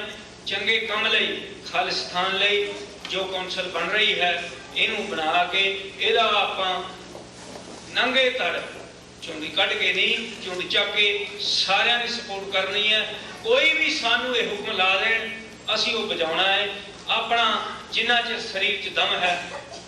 ਚੰਗੇ ਕੰਮ ਲਈ, ਖਾਲਿਸਤਾਨ ਲਈ। ਜੋ ਕੌਂਸਲ ਬਣ ਰਹੀ ਹੈ ਇਹਨੂੰ ਬਣਾ ਕੇ ਇਹਦਾ ਆਪਾਂ ਨੰਗੇ ਧੜ ਚੁੰਡੀ ਕੱਢ ਕੇ ਨਹੀਂ, ਚੁੰਡ ਚੱਕ ਕੇ ਸਾਰਿਆਂ ਦੀ ਸਪੋਰਟ ਕਰਨੀ ਹੈ। ਕੋਈ ਵੀ ਸਾਨੂੰ ਇਹ ਹੁਕਮ ਲਾ ਦੇਣ ਅਸੀਂ ਉਹ ਬਜਾਉਣਾ ਹੈ। ਆਪਣਾ ਜਿੰਨਾ ਚਿਰ ਸਰੀਰ 'ਚ ਦਮ ਹੈ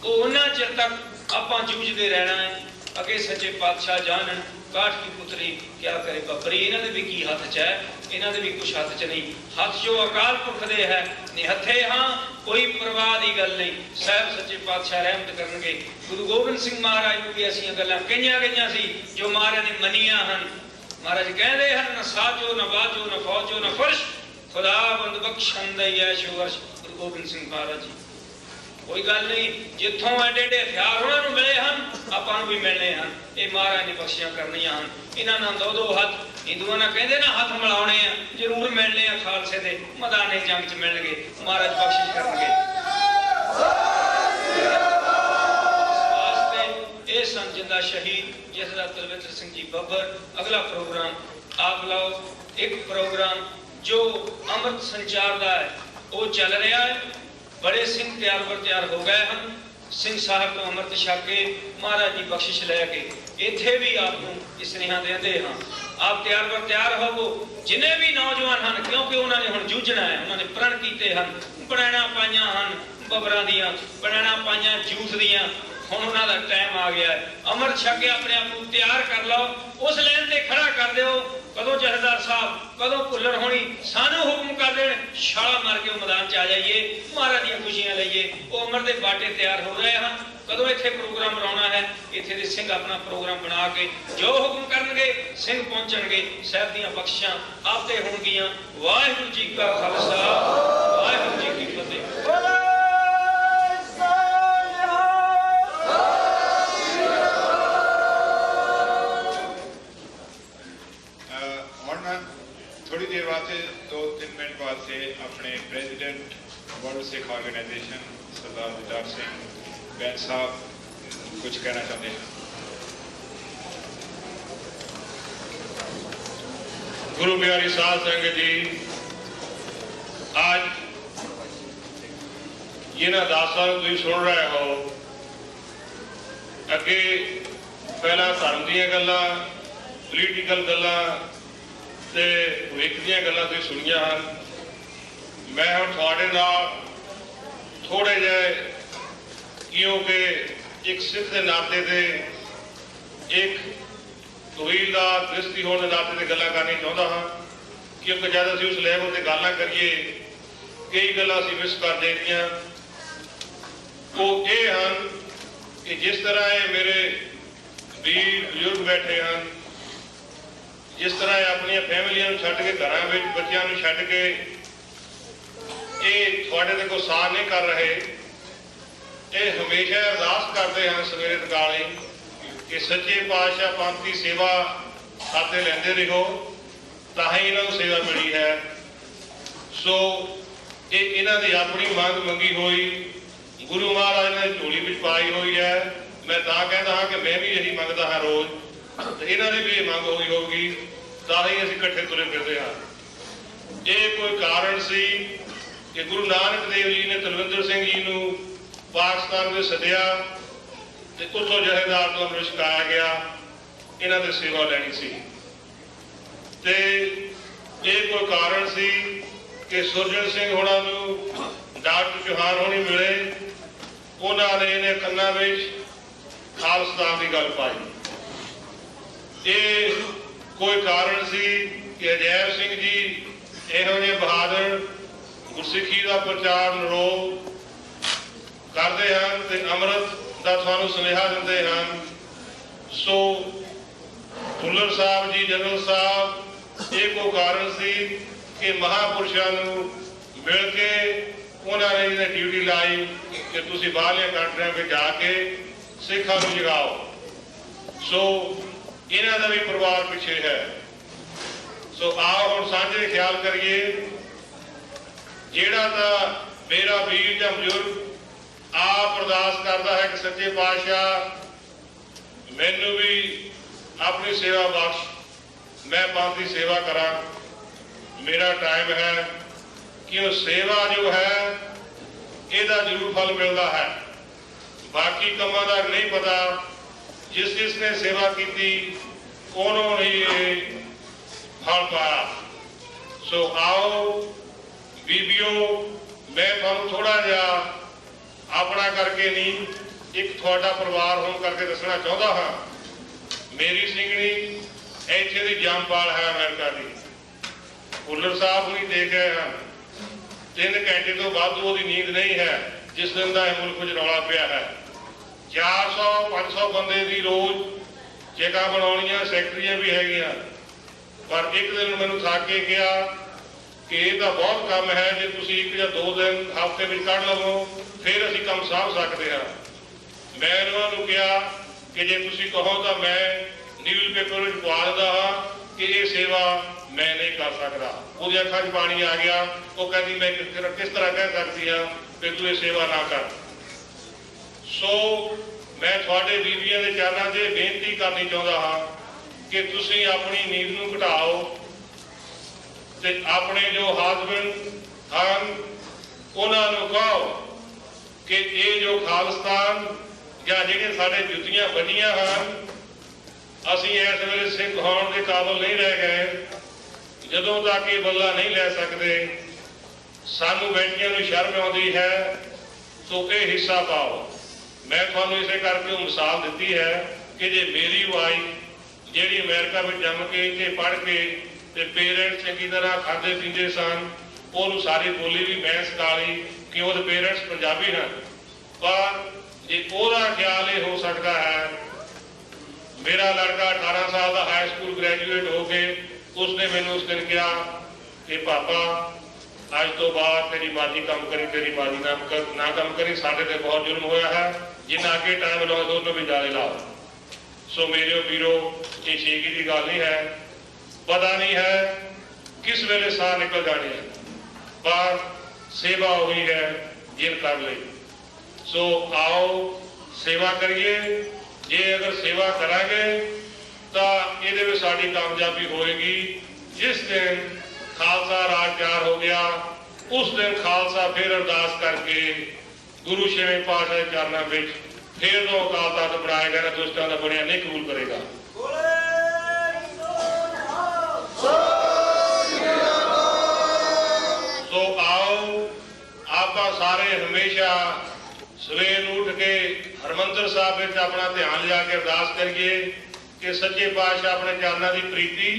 ਉਹ ਉਹਨਾਂ ਚਿਰ ਤੱਕ ਆਪਾਂ ਜੂਝਦੇ ਰਹਿਣਾ ਹੈ। ਅੱਗੇ ਸੱਚੇ ਪਾਤਸ਼ਾਹ ਜਾਣਨ ਕਾਠ ਕੀ ਪੁੱਤਰੀ ਕਿਆ ਕਰੇ ਬੱਬਰੀ। ਇਹਨਾਂ ਦੇ ਵੀ ਕੀ ਹੱਥ 'ਚ ਹੈ? ਇਹਨਾਂ ਦੇ ਵੀ ਕੁਛ ਹੱਥ 'ਚ ਨਹੀਂ। ਹੱਥ ਜੋ ਅਕਾਲ ਪੁਰਖ ਦੇ ਹੈ ਨਿਹੱਥੇ ਹਾਂ, ਕੋਈ ਪਰਵਾਹ ਦੀ ਗੱਲ ਨਹੀਂ। ਸਾਹਿਬ ਸੱਚੇ ਪਾਤਸ਼ਾਹ ਰਹਿਮਤ ਕਰਨਗੇ। ਗੁਰੂ ਗੋਬਿੰਦ ਸਿੰਘ ਮਹਾਰਾਜ ਨੂੰ ਵੀ ਐਸੀਆਂ ਗੱਲਾਂ ਕਹੀਆਂ ਗਈਆਂ ਸੀ ਜੋ ਮਹਾਰਾਜ ਨੇ ਮੰਨੀਆਂ ਹਨ। ਮਹਾਰਾਜ ਕਹਿੰਦੇ ਹਨ ਨਾ ਸਾਜੋ ਨਾ ਬਾਜੋ ਨਾ ਫੌਜੋ ਨਾ ਫਰਸ਼ ਖੁਦਾ ਬੰਦ ਬਖਸ਼ਣ ਦੇ ਐਸ਼ੋ ਅਰਸ਼। ਗੁਰੂ ਗੋਬਿੰਦ ਸਿੰਘ ਮਹਾਰਾਜ ਜੀ ਕੋਈ ਗੱਲ ਨਹੀਂ, ਜਿੱਥੋਂ ਐਡੇ ਐਡੇ ਹਥਿਆਰ ਉਹਨਾਂ ਨੂੰ ਮਿਲੇ ਹਨ ਆਪਾਂ ਨੂੰ ਵੀ ਮਿਲਣੇ ਹਨ। ਇਹ ਮਹਾਰਾਜ ਨੇ ਬਖਸ਼ੀਆਂ ਕਰਨੀਆਂ ਹਨ। ਇਹਨਾਂ ਨਾਲ ਦੋ ਦੋ ਹੱਥ, ਹਿੰਦੂਆਂ ਨਾਲ ਕਹਿੰਦੇ ਨਾ ਹੱਥ ਮਿਲਾਉਣੇ ਆ, ਜ਼ਰੂਰ ਮਿਲਣੇ ਆ। ਖਾਲਸੇ ਦੇ ਮੈਦਾਨੇ ਜੰਗ 'ਚ ਮਿਲਣਗੇ, ਮਹਾਰਾਜ ਬਖਸ਼ਿਸ਼ ਕਰਨਗੇ। ਇਹ ਸਨ ਜਿੰਦਾ ਸ਼ਹੀਦ ਜਿਸ ਦਾ ਤਲਵਿੰਦਰ ਸਿੰਘ ਜੀ ਬੱਬਰ। ਅਗਲਾ ਪ੍ਰੋਗਰਾਮ ਆਪ ਲਾਓ। ਇੱਕ ਪ੍ਰੋਗਰਾਮ ਜੋ ਅੰਮ੍ਰਿਤ ਸੰਚਾਰ ਦਾ ਹੈ ਉਹ ਚੱਲ ਰਿਹਾ ਹੈ। ਬੜੇ ਸਿੰਘ ਤਿਆਰ ਹੋ ਗਏ ਹਨ। ਸਿੰਘ ਸਾਹਿਬ ਤੋਂ ਅੰਮ੍ਰਿਤ ਛਕ ਕੇ ਮਹਾਰਾਜ ਦੀ ਬਖਸ਼ਿਸ਼ ਲੈ ਕੇ ਇੱਥੇ ਵੀ ਆਪ ਨੂੰ ਸੁਨੇਹਾ ਦਿੰਦੇ ਹਾਂ, ਆਪ ਤਿਆਰ ਹੋਵੋ। ਜਿੰਨੇ ਵੀ ਨੌਜਵਾਨ ਹਨ, ਕਿਉਂਕਿ ਉਹਨਾਂ ਨੇ ਹੁਣ ਜੂਝਣਾ ਹੈ, ਉਹਨਾਂ ਨੇ ਪ੍ਰਣ ਕੀਤੇ ਹਨ, ਬਣਾਣਾ ਪਾਈਆਂ ਹਨ ਬੱਬਰਾਂ ਦੀਆਂ, ਬਣਾਣਾ ਪਾਈਆਂ ਯੂਥ ਦੀਆਂ। ਹੁਣ ਉਹਨਾਂ ਦਾ ਟਾਈਮ ਆ ਗਿਆ ਹੈ। ਅੰਮ੍ਰਿਤ ਛਕ ਕੇ ਆਪਣੇ ਆਪ ਨੂੰ ਤਿਆਰ ਕਰ ਲਓ, ਉਸ ਲਾਈਨ ਤੇ ਖੜਾ ਕਰ ਦਿਓ। ਕਦੋਂ ਜਥੇਦਾਰ ਸਾਹਿਬ, ਕਦੋਂ ਭੁੱਲਰ ਹੋਣੀ ਸਾਨੂੰ ਹੁਕਮ ਕਰ ਦੇਣ, ਛਾਲਾ ਮਾਰ ਕੇ ਉਹ ਮੈਦਾਨ 'ਚ ਆ ਜਾਈਏ, ਮਹਾਰਾਜ ਦੀਆਂ ਖੁਸ਼ੀਆਂ ਲਈਏ। ਉਹ ਅੰਮ੍ਰਿਤ ਦੇ ਬਾਟੇ ਤਿਆਰ ਹੋ ਰਹੇ ਹਨ। ਕਦੋਂ ਇੱਥੇ ਪ੍ਰੋਗਰਾਮ ਲਾਉਣਾ ਹੈ, ਇੱਥੇ ਦੇ ਸਿੰਘ ਆਪਣਾ ਪ੍ਰੋਗਰਾਮ ਬਣਾ ਕੇ ਜੋ ਹੁਕਮ ਕਰਨਗੇ ਸਿੰਘ ਪਹੁੰਚਣਗੇ। ਸਾਹਿਬ ਦੀਆਂ ਬਖਸ਼ਾਂ ਆਪ ਤੇ ਹੋਣਗੀਆਂ। ਵਾਹਿਗੁਰੂ ਜੀ ਕਾ ਖਾਲਸਾ, ਵਾਹਿਗੁਰੂ ਜੀ ਕੀ ਫਤਿਹ। थोड़ी देर बाद से 2-3 मिनट बाद से अपने प्रेसिडेंट वर्ल्ड सिख ऑर्गेनाइजेशन सरदार दिदार सिंह बैन साहब कुछ कहना चाहते हैं। गुरु बिहारी साध संगत जी, आज जिन्होंने दासा तुम सुन रहे हो, अगे पहला धर्म दी गल्लां, पोलीटिकल गल्लां ते भविख दी गल्लां तुसीं सुनियां हन। मैं हुण तुहाडे नाल थोड़े जिहे क्योंकि एक सिख के नाते ते एक कबीलदार गृहस्थी होने के नाते ते गल्लां करनी चाहुंदा हाँ, क्योंकि जद असीं उस लैवल ते गल्लां करिए कई गल्लां असीं मिस कर देणीआं। वो ये हैं कि जिस तरह ये मेरे वीर बजुर्ग बैठे हैं, जिस तरह ये अपनी फैमिलियां छड्ड के घरां विच बच्चियां नूं छड्ड के ये तुहाडे ते कोई साथ नहीं कर रहे। ये हमेशा अरदास करते हैं सवेरे तकाले कि सच्चे पातशाह पंथी सेवा खाते लैंदे रहो, तां ही इन्हां नूं सेवा मिली है। सो ये इन्हां दी अपनी मंग मंगी हुई गुरु महाराज ने झोली विच पाई हुई है। मैं तां कहता हाँ कि मैं भी यही मंगता हाँ रोज, तो इन्हां दी भी मंग हुई होगी, तां ही असीं इकट्ठे तुरे फिरदे हाँ। ये कोई कारण सी कि गुरु नानक देव जी ने तलविंदर सिंह जी नूं पाकिस्तान में सद्या ते उत्थों जथेदार तो अमृत छकाया गया, इन्हां दी सेवा लैनी सी। ते ये कोई कारण सी कि सुरजन सिंह होणां नूं डॉक्टर चौहान होनी मिले, उन्होंने इन्हें कन्ना विच खालिस्तान की गल पाई। ये कोई कारण सी कि अजैब सिंह जी इहो जे बहादुर गुरसिखी का प्रचार निरोध करते हैं ते अमृत का सानू सुनेहा दिंदे हैं। सो भुल्लर साहब जी जनरल साहब ये कोई कारण सी कि महापुरुषों नूं मिल के उन्होंने इन्हें ड्यूटी लाई कि तुसीं बाहरलियां कंट्रियां में जाके सिखां नूं जगाओ। सो इन्हां दा भी परिवार पिछे है। सो आओ हुण सांझे ख्याल करिए, जिहड़ा तां मेरा वीर ਜਾਂ ਬਜ਼ੁਰਗ ਆਪ ਅਰਦਾਸ ਕਰਦਾ ਹੈ ਕਿ ਸੱਚੇ ਪਾਤਸ਼ਾਹ ਮੈਨੂੰ ਵੀ ਆਪਣੀ ਸੇਵਾ ਬਖਸ਼, मैं पंथ की सेवा करा। मेरा टाइम है कि वो सेवा जो है ਇਹਦਾ जरूर फल मिलता है, बाकी कामों का नहीं पता। जिस जिसने सेवा की उन्होंने ही फल पाया। सो आओ बीबियो, मैं तुहानू थोड़ा जिहा अपना करके नहीं, एक थोड़ा परिवार होने करके दसना चाहता हाँ। मेरी सिंगणी ਇੱਥੇ ਦੀ ਜੰਮਪਾਲ ਹੈ ਅਮਰੀਕਾ ਦੀ। ਭੁੱਲਰ ਸਾਹਿਬ ਨੂੰ ਦੇਖ ਗਏ ਹਨ, 3 ਘੰਟੇ ਤੋਂ ਵੱਧ ਉਹਦੀ ਨੀਂਦ ਨਹੀਂ ਹੈ ਜਿਸ ਦਿਨ ਦਾ ਇਹ ਮੁਲਕ ਵਿੱਚ ਰੌਲਾ ਪਿਆ ਹੈ। 400-500 ਬੰਦੇ ਦੀ ਰੋਜ਼ ਚੈੱਕਾਂ ਬਣਾਉਣੀਆਂ, ਸੈਕਟਰੀਆਂ ਵੀ ਹੈਗੀਆਂ। ਪਰ ਇੱਕ ਦਿਨ ਮੈਨੂੰ ਥੱਕ ਕੇ ਕਿਹਾ ਕਿ ਇਹ ਤਾਂ ਬਹੁਤ ਕੰਮ ਹੈ, ਜੇ ਤੁਸੀਂ 1 ਜਾਂ 2 ਦਿਨ ਹਫ਼ਤੇ ਵਿੱਚ ਕੱਢ ਲਵੋ ਫਿਰ ਅਸੀਂ ਕੰਮ ਸਾਂਭ ਸਕਦੇ ਹਾਂ। ਮੈਂ ਉਹਨਾਂ ਨੂੰ ਕਿਹਾ ਕਿ ਜੇ ਤੁਸੀਂ ਕਹੋ ਤਾਂ ਮੈਂ न्यूज़ पेपर में पा दिता हाँ कि ये सेवा मैं नहीं कर सकता। वो अखा च पानी आ गया, वो कहती मैं किस तरह कह सकती हाँ कि तू ये सेवा ना कर। सो मैं थोड़े बीबियों के चरणों से बेनती करनी चाहता हाँ कि तुसी अपनी नींद नूं घटाओ ते अपने जो हसबैंड हैं उन्होंने कहो कि ये जो खालिस्तान या जिहड़े साडे जुत्तियां बजियां हैं, ਅਸੀਂ ਇਸ ਵੇਲੇ ਸਿੰਘ ਹੋਣ ਦੇ ਕਾਬਿਲ ਨਹੀਂ ਰਹਿ ਗਏ। ਜਦੋਂ ਤੱਕ ਇਹ ਬੱਲਾ ਨਹੀਂ ਲੈ ਸਕਦੇ, ਸਾਨੂੰ ਬੈਠੀਆਂ ਨੂੰ ਸ਼ਰਮ ਆਉਂਦੀ ਹੈ, ਸੋ ਇਹ ਹਿੱਸਾ ਪਾਓ। ਮੈਂ ਤੁਹਾਨੂੰ ਇਸੇ ਕਰਕੇ ਮਿਸਾਲ ਦਿੱਤੀ ਹੈ ਕਿ ਜੇ ਮੇਰੀ ਵਾਈਫ ਜਿਹੜੀ ਅਮਰੀਕਾ ਵਿੱਚ ਜੰਮ ਕੇ ਇੱਥੇ ਪੜ੍ਹ ਕੇ ਤੇ ਪੇਰੈਂਟਸ ਚੰਗੀ ਤਰ੍ਹਾਂ ਖਾਂਦੇ ਪੀਂਦੇ ਸਨ, ਉਹਨੂੰ ਸਾਰੀ ਬੋਲੀ ਵੀ ਮੈਂ ਸਿਖਾ ਲਈ ਕਿ ਉਹਦੇ ਪੇਰੈਂਟਸ ਪੰਜਾਬੀ ਹਨ। ਪਰ ਜੇ ਉਹਦਾ ਖਿਆਲ ਇਹ ਹੋ ਸਕਦਾ ਹੈ, मेरा लड़का 18 साल का हाई स्कूल ग्रेजुएट हो गए, उसने मैंने उस दिन कहा कि पापा अज तो बाद तेरी मर्जी कम करी, तेरी मर्जी ना कम करी, साढ़े ते बहुत जुल्म होया है, जिन्हें आगे टाइम लाओ तो उन्होंने भी जाले लाओ। सो मेरे वीरो, ये छेगी की गल नहीं है, पता नहीं है किस वेले साह निकल जाने हैं, पर सेवा हुई है जिन कर ली। सो आओ सेवा करिए। जे अगर सेवा करांगे तो ये साड़ी कामयाबी होएगी। जिस दिन खालसा राज तैयार हो गया, उस दिन खालसा फिर अरदास करके गुरु 6वें पातशाह के चरणों में फिर तो अकाल तख्त बनाएगा ना, दुष्टां दा बनया नहीं कबूल करेगा। तो आओ आप सारे हमेशा सवेर उठ के हरमंदर साहब में अपना ध्यान लिया के अरदास करिए कि सच्चे पातशाह अपने चरणों की प्रीति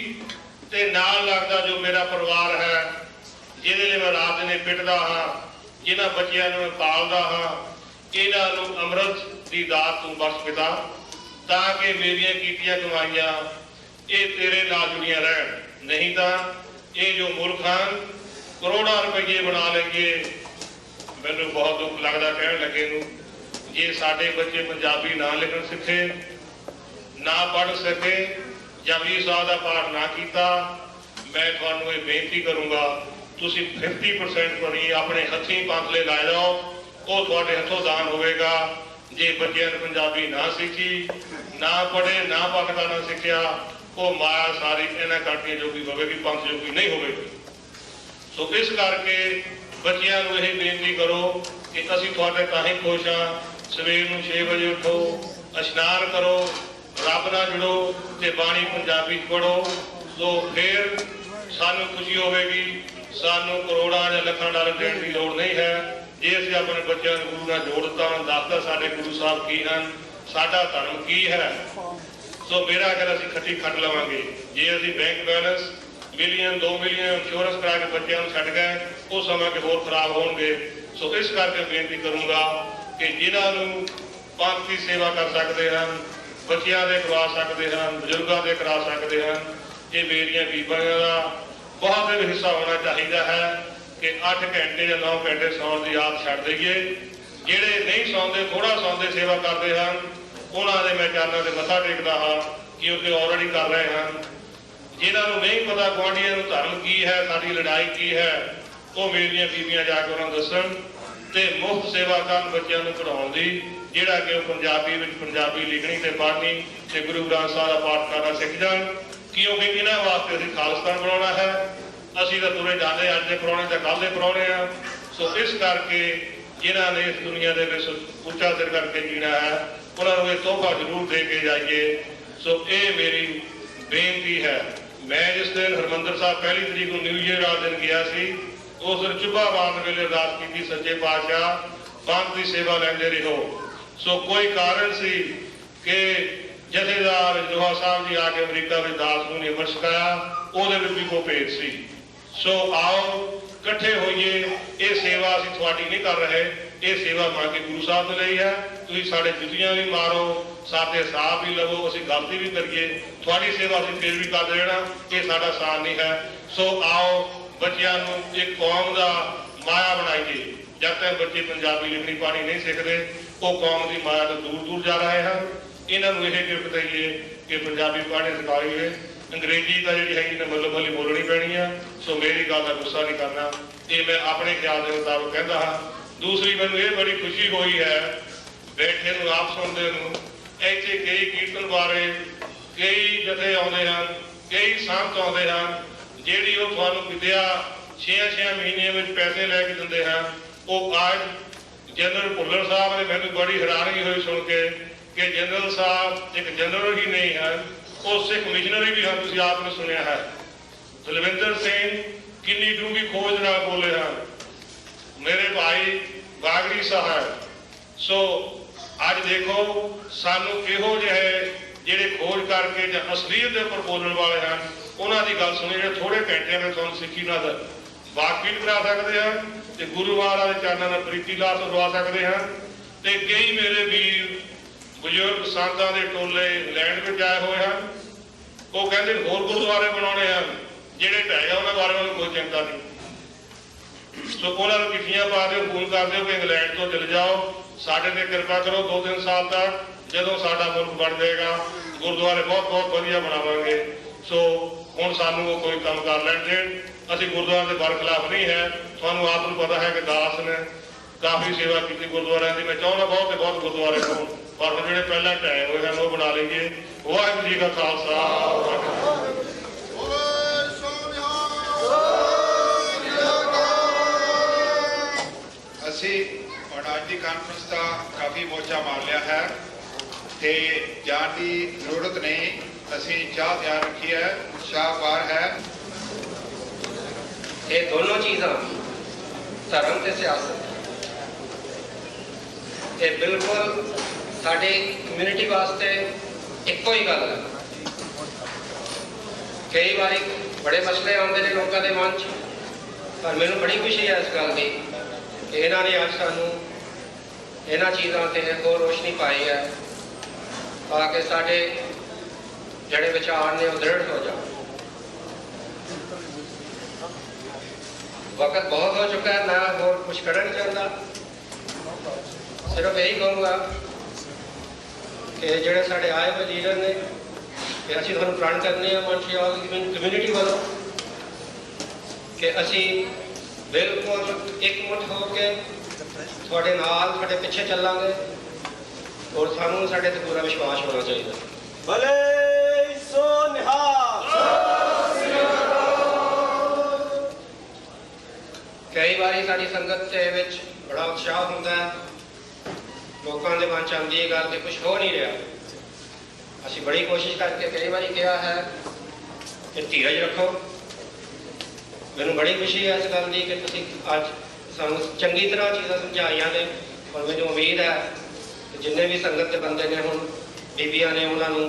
ते नाल लगता जो मेरा परिवार है, जिहदे लई मैं रात दिन पिटदा हाँ, जिन्हां बच्चियां नूं मैं पालदा हाँ, इन्हां नूं अमृत की दात तू बख्श पिता, ताकि मेरियां कीतियां कमाइयां ये तेरे नाल जुड़ियां रहन। नहीं तो ये जो मुल्क हैं करोड़ों रुपये बना लेंगे। मैनू बहुत दुख लगता कह लगे नूं, जे साडे बच्चे पंजाबी ना लिखण सीखे, ना पढ़ सके, जपजी साहब का पाठ ना किया, मैं तुहानूं ये बेनती करूँगा तुसीं 50% पढ़ी अपने हथीं पंथले ला जाओ, वो तुहाडे हथों दान होवेगा। जे बच्चों ने पंजाबी ना सीखी, ना पढ़े, ना पाठ करना सीखिया, वो माया सारी इन्हां करदियां जोगी होवेगी, पंथ जोगी नहीं होवेगी। सो इस करके बच्चों को यही बेनती करो कि असीं तुहाडे तां ही खुश हाँ। सवेर नूं 6 बजे उठो, इशनान करो, रब नाल जुड़ो ते बाणी पंजाबी पढ़ो, तो फिर सानू खुशी होगी। सानू करोड़ों या लखां डॉलर देने की लोड़ नहीं है। जे असीं अपने बच्चों को गुरु नाल जोड़ दिता, दसदा साडे गुरु साहब की हैं, साडा धर्म की है। सो मेरा अगर असीं खट्टी खट लवांगे, जे असीं bank balance million 2 million insurance करा के बच्चों को छड्ड गए, वो समय के होर खराब होंगे। सो इस करके बेनती करूँगा कि जिन्होंने पंथ की सेवा कर सकते हैं, बच्चों के करवा सकते हैं, बजुर्गों के करा सकते हैं, ये मेरिया बीबियों का बहुत हिस्सा होना चाहिए है कि 8 घंटे या 9 घंटे सौन की आदत छड्ड दईए। जिहड़े नहीं सौंदे, थोड़ा सौंदे सेवा करते हैं, उन्होंने मैं चरणों से मत्था टेकदा हाँ क्योंकि ऑलरेडी कर रहे हैं। जिन्होंने नहीं पता गुआढ़ियों धर्म की है, साड़ी लड़ाई की है, वो मेरिया बीबियां जाके उन्होंने दसन ਤੇ ਮੁਫਤ ਸੇਵਾ ਕਰਨ ਬੱਚਿਆਂ ਨੂੰ ਪੜ੍ਹਾਉਣ ਦੀ, ਜਿਹੜਾ ਕਿ ਉਹ ਪੰਜਾਬੀ ਵਿੱਚ ਪੰਜਾਬੀ ਲਿਖਣੀ ਤੇ ਪੜ੍ਹਨੀ ਤੇ ਗੁਰੂ ਗ੍ਰੰਥ ਸਾਹਿਬ ਦਾ ਪਾਠ ਕਰਨਾ ਸਿੱਖ ਜਾਣ, ਕਿਉਂਕਿ ਇਹਨਾਂ ਵਾਸਤੇ ਅਸੀਂ ਖਾਲਿਸਤਾਨ ਬਣਾਉਣਾ ਹੈ। ਅਸੀਂ ਤਾਂ ਤੁਰੇ ਜਾਂਦੇ, ਅੱਜ ਦੇ ਪ੍ਰਾਹੁਣੇ ਤਾਂ ਕੱਲ੍ਹ ਦੇ ਪ੍ਰਾਹੁਣੇ ਆ। ਸੋ ਇਸ ਕਰਕੇ ਜਿਨ੍ਹਾਂ ਨੇ ਇਸ ਦੁਨੀਆ ਦੇ ਵਿੱਚ ਉੱਚਾ ਸਿਰ ਕਰਕੇ ਜੀਣਾ ਹੈ, ਉਹਨਾਂ ਨੂੰ ਇਹ ਤੋਹਫਾ ਜ਼ਰੂਰ ਦੇ ਕੇ ਜਾਈਏ। ਸੋ ਇਹ ਮੇਰੀ ਬੇਨਤੀ ਹੈ। ਮੈਂ ਜਿਸ ਦਿਨ ਹਰਿਮੰਦਰ ਸਾਹਿਬ ਪਹਿਲੀ ਤਰੀਕ ਨੂੰ ਨਿਊ ਈਅਰ ਵਾਲੇ ਦਿਨ ਗਿਆ ਸੀ, ਉਸ ਦਿਨ ਚੁੱਭਾ ਬਾਣ ਵੇਲੇ ਅਰਦਾਸ ਕੀਤੀ, ਸੱਚੇ ਪਾਤਸ਼ਾਹ ਪੰਥ ਦੀ ਸੇਵਾ ਲੈਂਦੇ ਰਹੋ। ਸੋ ਕੋਈ ਕਾਰਨ ਸੀ ਕਿ ਜਥੇਦਾਰ ਜੋਹਾ ਸਾਹਿਬ ਜੀ ਆ ਕੇ ਅਮਰੀਕਾ ਵਿੱਚ ਦਾਸ ਨੂੰ ਅੰਮ੍ਰਿਤ ਛਕਾਇਆ, ਉਹਦੇ ਵਿੱਚ ਵੀ ਕੋਈ ਭੇਦ ਸੀ। ਸੋ ਆਓ ਇਕੱਠੇ ਹੋਈਏ। ਇਹ ਸੇਵਾ ਅਸੀਂ ਤੁਹਾਡੀ ਨਹੀਂ ਕਰ ਰਹੇ, ਇਹ ਸੇਵਾ ਮਾਂ ਕੇ ਗੁਰੂ ਸਾਹਿਬ ਨੇ ਲਈ ਹੈ। ਤੁਸੀਂ ਸਾਡੇ ਜੁੱਤੀਆਂ ਵੀ ਮਾਰੋ, ਸਾਡੇ ਹਿਸਾਬ ਵੀ ਲਵੋ, ਅਸੀਂ ਗਲਤੀ ਵੀ ਕਰੀਏ, ਤੁਹਾਡੀ ਸੇਵਾ ਅਸੀਂ ਫਿਰ ਵੀ ਕਰ ਦੇਣਾ, ਇਹ ਸਾਡਾ ਸਾਨ ਨਹੀਂ ਹੈ। ਸੋ ਆਓ ਬੱਚਿਆਂ ਨੂੰ ਇੱਕ ਕੌਮ ਦਾ ਮਾਇਆ ਬਣਾਈਏ। ਜਦ ਤੱਕ ਬੱਚੇ ਪੰਜਾਬੀ ਲਿਖਣੀ ਪੜ੍ਹਨੀ ਨਹੀਂ ਸਿੱਖਦੇ, ਉਹ ਕੌਮ ਦੀ ਮਾਇਆ ਤੋਂ ਦੂਰ ਦੂਰ ਜਾ ਰਹੇ ਹਨ। ਇਹਨਾਂ ਨੂੰ ਇਹ ਗਿਫਟ ਦਈਏ ਕਿ ਪੰਜਾਬੀ ਪੜ੍ਹਨੀ ਸਿਖਾਈਏ। ਅੰਗਰੇਜ਼ੀ ਤਾਂ ਜਿਹੜੀ ਹੈਗੀ ਨਾ ਬੱਲੋ ਬੱਲੀ ਬੋਲਣੀ ਪੈਣੀ ਆ। ਸੋ ਮੇਰੀ ਗੱਲ ਦਾ ਗੁੱਸਾ ਨਹੀਂ ਕਰਨਾ, ਇਹ ਮੈਂ ਆਪਣੇ ਖਿਆਲ ਦੇ ਮੁਤਾਬਕ ਕਹਿੰਦਾ ਹਾਂ। ਦੂਸਰੀ ਮੈਨੂੰ ਇਹ ਬੜੀ ਖੁਸ਼ੀ ਹੋਈ ਹੈ ਬੈਠੇ ਨੂੰ, ਆਪ ਸੁਣਦੇ ਨੂੰ, ਇੱਥੇ ਕਈ ਕੀਰਤਨ ਬਾਰੇ ਕਈ ਜਥੇ ਆਉਂਦੇ ਹਨ, ਕਈ ਸੰਤ ਆਉਂਦੇ ਹਨ, ਜਿਹੜੀ ਉਹ ਤੁਹਾਨੂੰ ਵਿਦਿਆ 6-6 ਮਹੀਨਿਆਂ ਵਿੱਚ ਪੈਸੇ ਲੈ ਕੇ ਦਿੰਦੇ ਹਨ। ਉਹ ਅੱਜ ਜਨਰਲ ਭੁੱਲਰ ਸਾਹਿਬ ਨੇ, ਮੈਨੂੰ ਬੜੀ ਹੈਰਾਨੀ ਹੋਈ ਸੁਣ ਕੇ ਕਿ ਜਨਰਲ ਸਾਹਿਬ ਇੱਕ ਜਨਰਲ ਹੀ ਨਹੀਂ ਹਨ, ਉਹ ਸਿੱਖ ਮਿਸ਼ਨਰੀ ਵੀ ਹਨ। ਤੁਸੀਂ ਆਪ ਨੇ ਸੁਣਿਆ ਹੈ ਦਲਵਿੰਦਰ ਸਿੰਘ ਕਿੰਨੀ ਡੂੰਘੀ ਖੋਜ ਨਾਲ ਬੋਲੇ ਹਨ, ਮੇਰੇ ਭਾਈ ਬਾਗੜੀ ਸਾਹਿਬ। ਸੋ ਅੱਜ ਦੇਖੋ ਸਾਨੂੰ ਇਹੋ ਜਿਹੇ ਜਿਹੜੇ ਖੋਜ ਕਰਕੇ ਜਾਂ ਅਸਲੀਅਤ ਦੇ ਉੱਪਰ ਬੋਲਣ ਵਾਲੇ ਹਨ, ਉਹਨਾਂ ਦੀ ਗੱਲ ਸੁਣੀ, ਜਿਹੜੇ ਥੋੜੇ ਘੰਟਿਆਂ ਵਿੱਚ ਤੁਹਾਨੂੰ ਸਿੱਖੀ ਨਾਲ ਵਾਕਫੀਲ ਕਰਾ ਸਕਦੇ ਹਨ ਤੇ ਗੁਰੂ ਮਹਾਰਾਜ ਦੇ ਚਰਨਾਂ ਨਾਲ ਪ੍ਰੀਤੀ ਲਾਭ ਕਰਵਾ ਸਕਦੇ ਹਨ। ਤੇ ਕਈ ਮੇਰੇ ਵੀਰ ਬਜ਼ੁਰਗ ਸੰਤਾਂ ਦੇ ਟੋਲੇ ਇੰਗਲੈਂਡ ਵਿੱਚ ਆਏ ਹੋਏ ਹਨ, ਉਹ ਕਹਿੰਦੇ ਹੋਰ ਗੁਰਦੁਆਰੇ ਬਣਾਉਣੇ ਹਨ, ਜਿਹੜੇ ਢਹਿ ਗਏ ਉਹਨਾਂ ਬਾਰੇ ਉਹਨੂੰ ਕੋਈ ਚਿੰਤਾ ਨਹੀਂ। ਸੋ ਉਹਨਾਂ ਨੂੰ ਚਿੱਠੀਆਂ ਪਾ ਦਿਓ, ਫੋਨ ਕਰ ਦਿਓ ਕਿ ਇੰਗਲੈਂਡ ਤੋਂ ਚਲੇ ਜਾਓ, ਸਾਡੇ ਤੇ ਕਿਰਪਾ ਕਰੋ 2-3 ਸਾਲ ਤੱਕ, ਜਦੋਂ ਸਾਡਾ ਮੁਲਕ ਬਣ ਜਾਏਗਾ ਗੁਰਦੁਆਰੇ ਬਹੁਤ ਬਹੁਤ ਵਧੀਆ ਬਣਾਵਾਂਗੇ। ਸੋ ਹੁਣ ਸਾਨੂੰ ਉਹ ਕੋਈ ਕੰਮ ਕਰ ਲੈਣ ਦੇਣ, ਅਸੀਂ ਗੁਰਦੁਆਰੇ ਦੇ ਬਰਖਲਾਫ ਨਹੀਂ ਹੈ। ਤੁਹਾਨੂੰ ਆਪ ਨੂੰ ਪਤਾ ਹੈ ਕਿ ਦਾਸ ਨੇ ਕਾਫੀ ਸੇਵਾ ਕੀਤੀ ਗੁਰਦੁਆਰਿਆਂ ਦੀ। ਮੈਂ ਚਾਹੁੰਦਾ ਬਹੁਤ ਤੇ ਬਹੁਤ ਗੁਰਦੁਆਰੇ ਹੋਣ, ਪਰ ਹੁਣ ਜਿਹੜੇ ਪਹਿਲਾਂ ਢਹਿ ਹੋਏ ਹਨ ਉਹ ਬਣਾ ਲਈਏ। ਵਾਹਿਗੁਰੂ ਜੀ ਕਾ ਖਾਲਸਾ। ਅਸੀਂ ਹੁਣ ਅੱਜ ਦੀ ਕਾਨਫਰੰਸ ਦਾ ਕਾਫੀ ਮੋਰਚਾ ਮਾਰ ਲਿਆ ਹੈ ਤੇ ਜਾਣ ਦੀ ਜ਼ਰੂਰਤ ਨਹੀਂ। ਅਸੀਂ ਚਾਹ ਤਿਆਰ ਰੱਖੀ ਹੈ, ਸ਼ਾਹ ਬਾਹਰ ਹੈ। ਇਹ ਦੋਨੋਂ ਚੀਜ਼ਾਂ ਧਰਮ ਤੇ ਸਿਆਸਤ, ਇਹ ਬਿਲਕੁਲ ਸਾਡੀ ਕਮਿਊਨਿਟੀ ਵਾਸਤੇ ਇੱਕੋ ਹੀ ਗੱਲ ਹੈ। ਕਈ ਵਾਰੀ ਬੜੇ ਮਸਲੇ ਆਉਂਦੇ ਨੇ ਲੋਕਾਂ ਦੇ ਮਨ 'ਚ, ਪਰ ਮੈਨੂੰ ਬੜੀ ਖੁਸ਼ੀ ਹੈ ਇਸ ਗੱਲ ਦੀ ਕਿ ਇਹਨਾਂ ਨੇ ਅੱਜ ਸਾਨੂੰ ਇਹਨਾਂ ਚੀਜ਼ਾਂ ਤੇ ਹੋਰ ਰੋਸ਼ਨੀ ਪਾਈ ਹੈ ਤਾਂ ਕਿ ਸਾਡੇ ਜਿਹੜੇ ਵਿਚਾਰ ਨੇ ਉਹ ਦ੍ਰਿੜ ਹੋ ਜਾਣ। वक्त बहुत हो चुका है, मैं और कुछ करना नहीं चाहता, सिर्फ यही कहूँगा कि जोड़े साढ़े आए हुए लीडर ने कि असी तुहानू प्रण करने मोंट्रियल कम्यूनिटी वालों कि असी बिल्कुल एकमुठ हो के थोड़े नाल थोड़े पिछे चलांगे और सानू साढ़े ते पूरा विश्वास होना चाहिए। भले सो निहाल। कई बारी साड़ी संगत के विच बड़ा उत्साह होता है, लोगों के मन च आती है गल कि कुछ हो नहीं रहा। असी बड़ी कोशिश करके कई बारी कहा है कि धीरज रखो। मैनू बड़ी खुशी है इस गल की कि तुसीं अज सानू चंगी तरह चीज़ां समझाइयां ने और मैनू उम्मीद है कि जिन्ने भी संगत के बंदे ने हुण बीबियां ने उन्होंने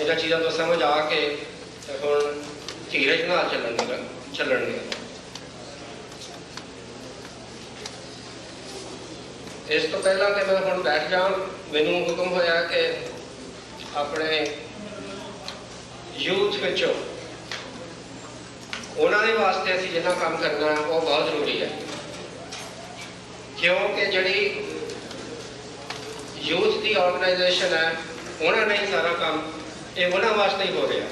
इन्हां चीज़ों तो समझ आके हुण धीरज नाल चलणगे। इस तो पहला कि मैं हुण बैठ जाऊँ, मैनू हुक्म होया कि अपने यूथ विचों उन्होंने वास्ते असीं जिन्ना काम करना है वो बहुत जरूरी है, क्योंकि जिहड़ी यूथ की ऑर्गेनाइजेशन है उन्होंने ही सारा काम ये उन्होंने वास्ते ही हो रहा।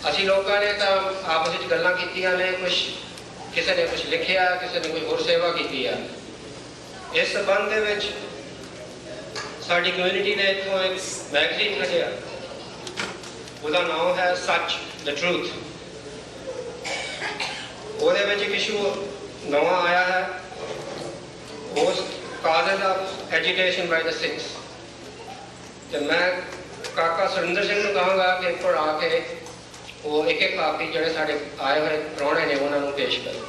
असीं लोगों ने तो आपस में गल्लां कीतियां ने, कुछ ਕਿਸੇ ਨੇ ਕੁਝ ਲਿਖਿਆ, ਕਿਸੇ ਨੇ ਕੋਈ ਹੋਰ ਸੇਵਾ ਕੀਤੀ ਆ। ਇਸ ਸੰਬੰਧ ਦੇ ਵਿੱਚ ਸਾਡੀ ਕਮਿਊਨਿਟੀ ਨੇ ਇੱਥੋਂ ਇੱਕ ਮੈਗਜ਼ੀਨ ਕੱਢਿਆ, ਉਹਦਾ ਨਾਮ ਹੈ ਸੱਚ ਦ ਟਰੂਥ। ਉਹਦੇ ਵਿੱਚ ਇੱਕ ਇਸ਼ੂ ਨਵਾਂ ਆਇਆ ਹੈ, ਉਸ ਕਾਜ਼ਜ਼ ਆਫ ਐਜੀਟੇਸ਼ਨ ਬਾਈ ਦ ਸਿੱਖਸ। ਤੇ ਮੈਂ ਕਾਕਾ ਸੁਰਿੰਦਰ ਸਿੰਘ ਨੂੰ ਕਹਾਂਗਾ ਕਿ ਪੜ੍ਹਾ ਕੇ ਉਹ ਇੱਕ ਇੱਕ ਕਾਪੀ ਜਿਹੜੇ ਸਾਡੇ ਆਏ ਹੋਏ ਪ੍ਰਾਹੁਣੇ ਨੇ ਉਹਨਾਂ ਨੂੰ ਪੇਸ਼ ਕਰੇ।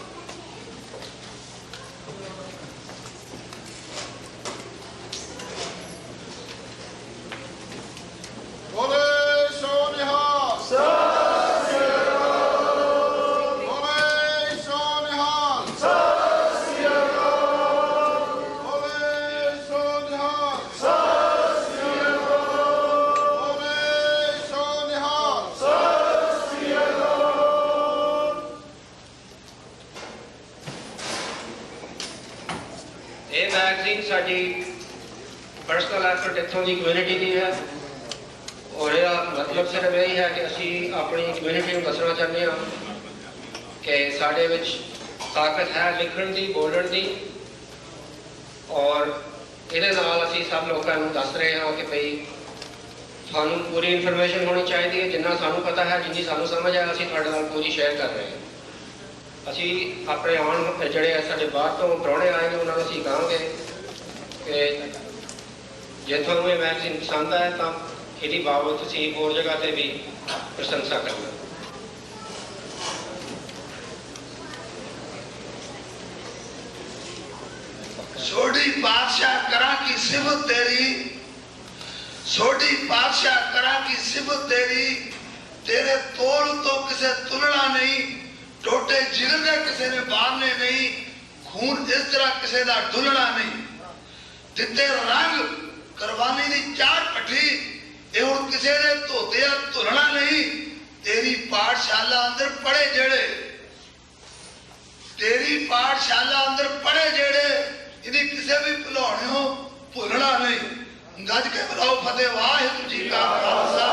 ਇਹ ਮੈਗਜ਼ੀਨ ਸਾਡੀ ਪਰਸਨਲ ਐਫਰਟ ਇੱਥੋਂ ਦੀ ਕਮਿਊਨਿਟੀ ਦੀ ਹੈ, ਔਰ ਇਹਦਾ ਮਤਲਬ ਸਿਰਫ ਇਹ ਹੈ ਕਿ ਅਸੀਂ ਆਪਣੀ ਕਮਿਊਨਿਟੀ ਨੂੰ ਦੱਸਣਾ ਚਾਹੁੰਦੇ ਹਾਂ ਕਿ ਸਾਡੇ ਵਿੱਚ ਤਾਕਤ ਹੈ ਲਿਖਣ ਦੀ, ਬੋਲਣ ਦੀ, ਔਰ ਇਹਦੇ ਨਾਲ ਅਸੀਂ ਸਭ ਲੋਕਾਂ ਨੂੰ ਦੱਸ ਰਹੇ ਹਾਂ ਕਿ ਭਈ ਸਾਨੂੰ ਪੂਰੀ ਇਨਫੋਰਮੇਸ਼ਨ ਹੋਣੀ ਚਾਹੀਦੀ ਹੈ। ਜਿੰਨਾ ਸਾਨੂੰ ਪਤਾ ਹੈ, ਜਿੰਨੀ ਸਾਨੂੰ ਸਮਝ ਹੈ, ਅਸੀਂ ਤੁਹਾਡੇ ਨਾਲ ਪੂਰੀ ਸ਼ੇਅਰ ਕਰ ਰਹੇ ਹਾਂ। ਅਸੀਂ ਆਪਣੇ ਆਉਣ ਜਿਹੜੇ ਸਾਡੇ ਬਾਹਰ ਤੋਂ ਪ੍ਰਾਹੁਣੇ ਆਏ ਨੇ ਉਹਨਾਂ ਨੂੰ ਅਸੀਂ ਕਹਾਂਗੇ ਕਿ ਜੇ ਤੁਹਾਨੂੰ ਇਹ ਮੈਗਜ਼ੀਨ ਪਸੰਦ ਆਏ ਤਾਂ ਇਹਦੀ ਬਾਬਤ ਤੁਸੀਂ ਹੋਰ ਜਗ੍ਹਾ ਤੇ ਵੀ ਪ੍ਰਸ਼ੰਸਾ ਕਰਨਾ। छोटी बादशाह करा की सिफत तेरी, छोटी बादशाह करा की सिफत तेरी, तेरे तोल तो किसे तुलना नहीं, टोटे जिगर ने किसी ने बारने नहीं, खून इस तरह किसी का ढुलना नहीं, जिते रंग करवानी दी चार पट्टी ये हुण किसी ने धोते धुलना नहीं। तेरी पाठशाला अंदर पढ़े जेड़े, तेरी पाठशाला अंदर पढ़े जेड़े, इन्हें किसी भी भुलाने हो भुलना नहीं। गज के बुलाओ फतेह, वाहिगुरू जी का खालसा,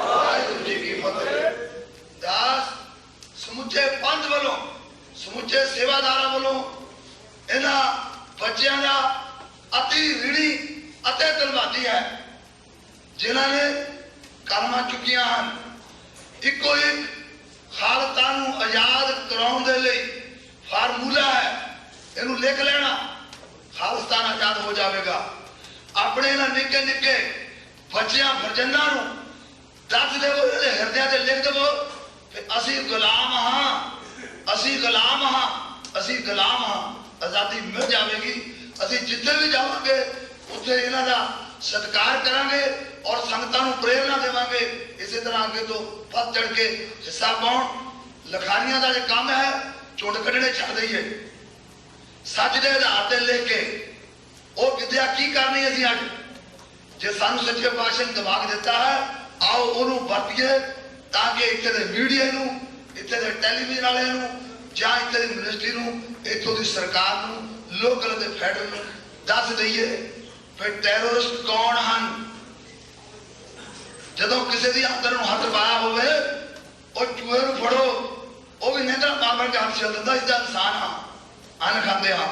वाहिगुरू जी की फतेह। दास समुचे पंथ वालों, समुचे सेवादार वालों इन्हां बच्चों का अति ऋणी अति धन्यवादी है जिन्हां ने कलमां चुकियां हैं। इको एक खालसा नूं आजाद कराउण दे लई फार्मूला है, इनू लिख लेना, खालिस्तान आजाद हो जाएगा। अपने ना निके निके बच्चियां फरजंदा नूं दस देवो, हिरदियां ते लिख देवो कि असी गुलाम हाँ, असी गुलाम हाँ, असी गुलाम हाँ। आजादी मिल जाएगी। असी जिथे भी जावांगे उत्थे इन्हां दा सत्कार करांगे और संगतां नूं प्रेरणा देवांगे। इसी तरह अगे तो पद चढ़ के हिस्सा पाउण। लखानियां दा जो काम है झुंड कढणे छड्ड दईए, सच के आधार पर लिख के वो विद्या की करनी असी अज जे सानू सच्चे पातशाह ने दिमाग दिता है, आओ उन्होंने वरतीए ताकि इत्थे दे मीडिया नूं, इत्थे दे टैलीविजन वाले नूं, जां इत्थे दी मिनिस्ट्री नूं, इत्थों दी सरकार नूं, लोकल ते फैडरल नूं दस दईए फिर टैरोरिस्ट कौन हैं। जदों किसी दी अंदर नूं हथ पाया होवे और चूहे नूं फड़ो, वो भी नेत्रा मार मार के हाथ चल दिंदा, इसदा इंसान हाँ, अन्न खाते हाँ।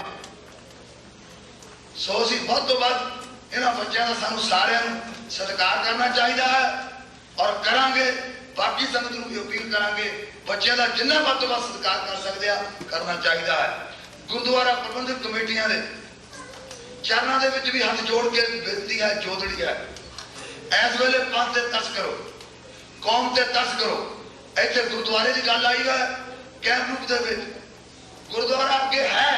सो असीं वध तो वध इन्हां बच्चों का सानू सारिआं नूं सत्कार करना चाहिए है और करांगे। बाकी संगत नूं भी अपील करांगे बच्चों का जिन्ना वध तो वध सत्कार कर सकते हैं करना चाहिए है। गुरुद्वारा प्रबंधक कमेटियां दे चरणों दे विच भी हाथ जोड़ के बेनती है, जोदड़ी है, इस वेले पंथ ते तरस करो, कौम ते तरस करो। इत्थे गुरुद्वारे की गल आई है, कैंप रूप दे विच गुरुद्वारा अगे है,